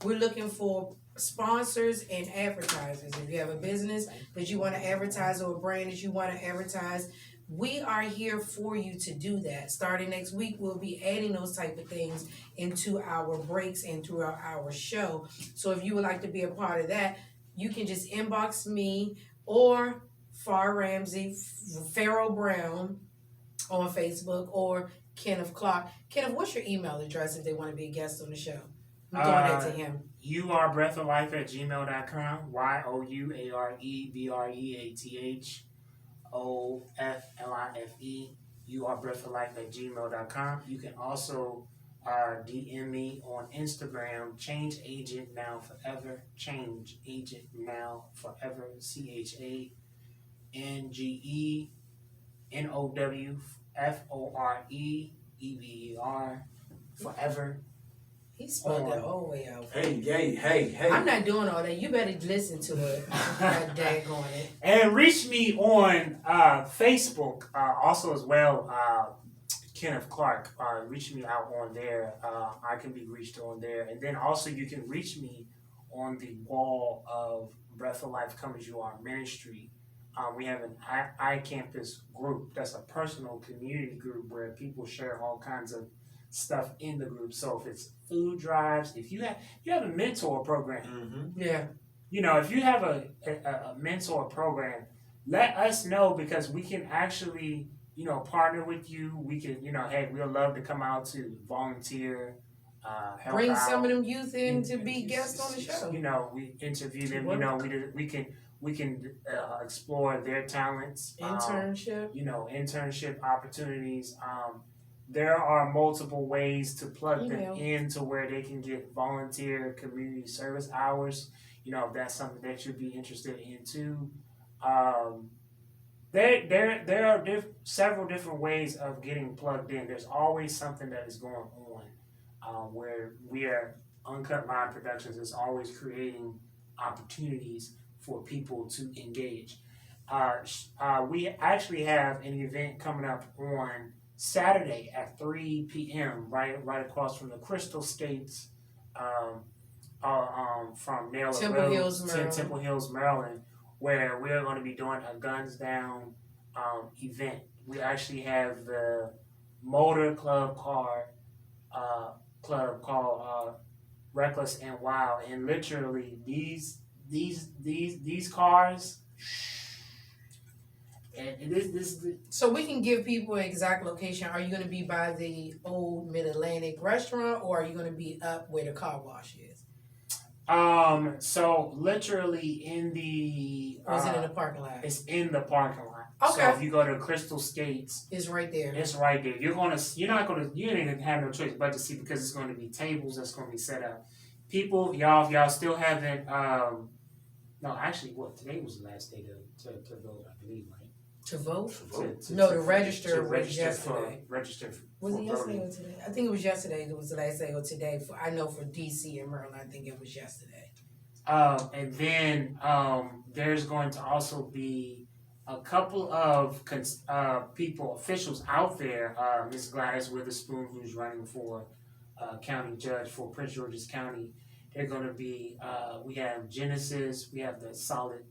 we're looking for sponsors and advertisers. If you have a business that you want to advertise or a brand that you want to advertise, we are here for you to do that. Starting next week, we'll be adding those type of things into our breaks and throughout our show. So if you would like to be a part of that, you can just inbox me or Far Ramsey, Pharaoh Brown on Facebook, or Kenneth Clark. Kenneth, what's your email address if they want to be a guest on the show? I'm throwing that to him. youarebreathoflife@gmail.com. youarebreathoflife. youarebreathoflife@gmail.com. You can also DM me on Instagram, Change Agent Now Forever. Change Agent Now Forever. CHANGENOWFOREEVER. Forever. He spelled that all the way out. Hey. I'm not doing all that. You better listen to it. God daggone it. And reach me on Facebook also as well, Kenneth Clark. Reach me out on there. I can be reached on there. And then also you can reach me on the wall of Breath of Life Come As You Are Ministry. We have an iCampus group. That's a personal community group where people share all kinds of stuff in the group. So if it's food drives, if you have a mentor program, yeah, if you have a mentor program, let us know because we can actually partner with you. We can hey, we'd love to come out to volunteer help Bring out. some of them youth in to be guests on the show. You know, we interview them. You know, we can explore their talents. Internship. You know, internship opportunities. There are multiple ways to plug them into where they can get volunteer community service hours. You know, if that's something that you'd be interested in too. There are several different ways of getting plugged in. There's always something that is going on where we are Uncut Live Productions is always creating opportunities for people to engage. We actually have an event coming up on Saturday at 3 p.m. right across from the Crystal Skates from Naylor Temple Road Hills, to Maryland. Temple Hills, Maryland, where we're going to be doing a Guns Down event. We actually have the motor club called Reckless and Wild, and literally these cars. And this. So we can give people an exact location. Are you going to be by the old Mid Atlantic restaurant, or are you going to be up where the car wash is? So literally in the. Or is it in the parking lot? It's in the parking lot. Okay. So if you go to Crystal Skates, it's right there. It's right there. You ain't gonna have no choice but to see, because it's going to be tables that's going to be set up. People, y'all still haven't. No, actually, today was the last day to vote, I believe, right? To vote? To register to was register yesterday. Was it yesterday or today? I think it was yesterday. It was the last day or today. I know for DC and Maryland, I think it was yesterday. And then there's going to also be a couple of officials out there. Ms. Gladys Witherspoon, who's running for county judge for Prince George's County. They're going to be. We have Genesis. We have the Solid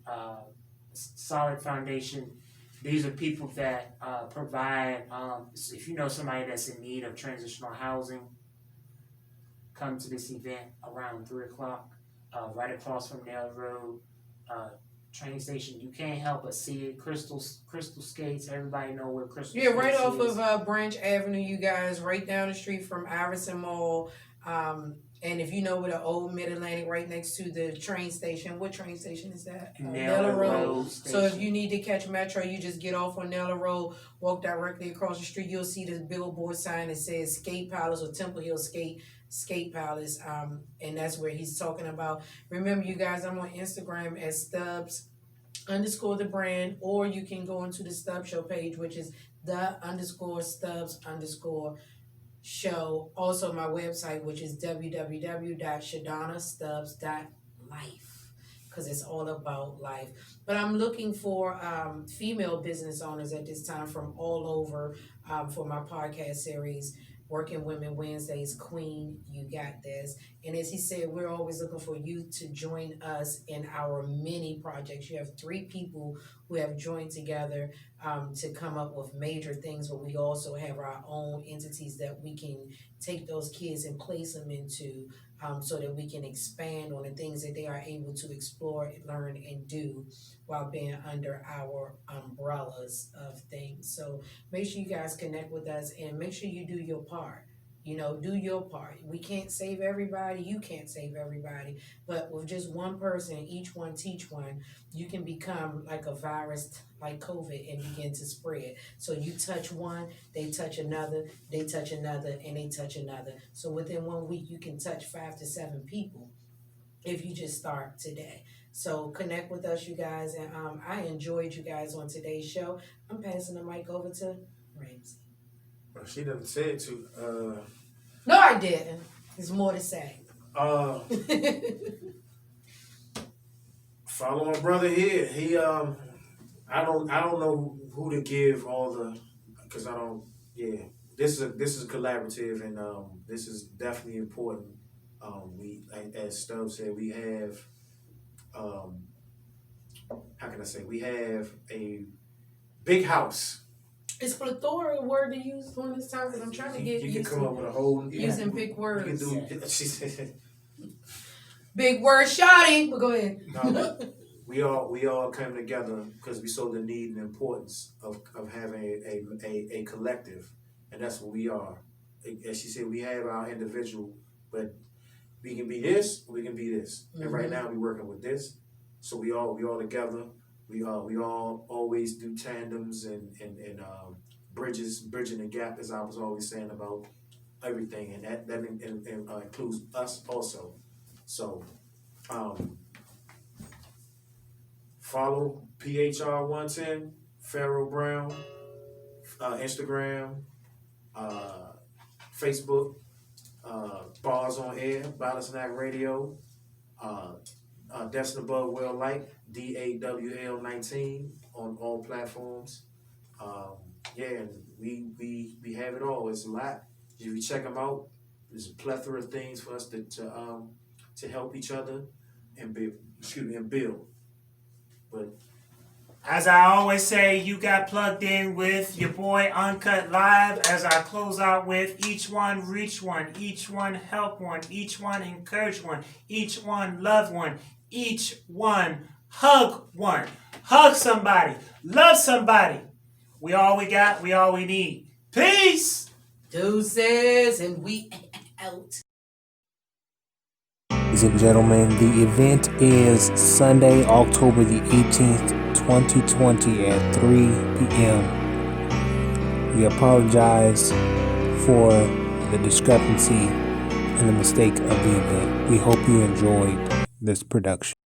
Foundation. These are people that provide. If you know somebody that's in need of transitional housing, come to this event around 3:00, right across from Naylor Road. Train station, you can't help but see it. Crystal Skates, everybody know where Crystal Skates right off is. of Branch Avenue, you guys, right down the street from Iverson Mall. And if you know where the old Mid Atlantic, right next to the train station, what train station is that? Naylor Road. So if you need to catch Metro, you just get off on Naylor Road, walk directly across the street. You'll see the billboard sign that says Skate Palace or Temple Hill Skate Palace, and that's where he's talking about. Remember, you guys, I'm on Instagram at Stubbs_the brand, or you can go into the Stubbs Show page, which is the_Stubbs_show. Also, my website, which is www.shadonnastubbs.life, because it's all about life. But I'm looking for female business owners at this time from all over for my podcast series, Working Women Wednesdays. Queen, you got this. And as he said, we're always looking for you to join us in our mini projects. You have 3 people who have joined together to come up with major things, but we also have our own entities that we can take those kids and place them into, so that we can expand on the things that they are able to explore, learn, and do while being under our umbrellas of things. So make sure you guys connect with us and make sure you do your part. Do your part. We can't save everybody. You can't save everybody. But with just one person, each one teach one, you can become like a virus like COVID and begin to spread. So you touch one, they touch another, they touch another, and they touch another. So within 1 week, you can touch 5 to 7 people if you just start today. So connect with us, you guys. And I enjoyed you guys on today's show. I'm passing the mic over to Ramsey. Well, she doesn't say it to. No, I didn't. There's more to say. Follow my brother here. He I don't know who to give all the, because I don't. Yeah, this is collaborative, and this is definitely important. We, as Stubbs said, we have how can I say, we have a big house. Is plethora a word to use during this time? Because I'm trying to get you used can come up with a whole using big words. You can do. She said, big word, shawty. But go ahead. No, we all came together because we saw the need and importance of having a collective, and that's what we are. As she said, we have our individual But we can be this, we can be this. Mm-hmm. And right now we're working with this. So we all together. We all always do tandems and bridging the gap, as I was always saying about everything, and that includes us also. So follow PHR110 Pharaoh Brown, Instagram, Facebook, Bars on Air, Bottle Snack Radio, Destin Above Well Light, DAWL19 on all platforms. And we have it all. It's a lot. If you check them out, there's a plethora of things for us to help each other and build. But as I always say, you got plugged in with your boy Uncut Live. As I close out with each one reach one, each one help one, each one encourage one, each one love one, each one hug one. Hug somebody, love somebody. We all we got, we all we need. Peace. Deuces, and we out. Ladies and gentlemen, the event is Sunday, October the 18th, 2020 at 3 p.m. We apologize for the discrepancy and the mistake of the event. We hope you enjoyed this production.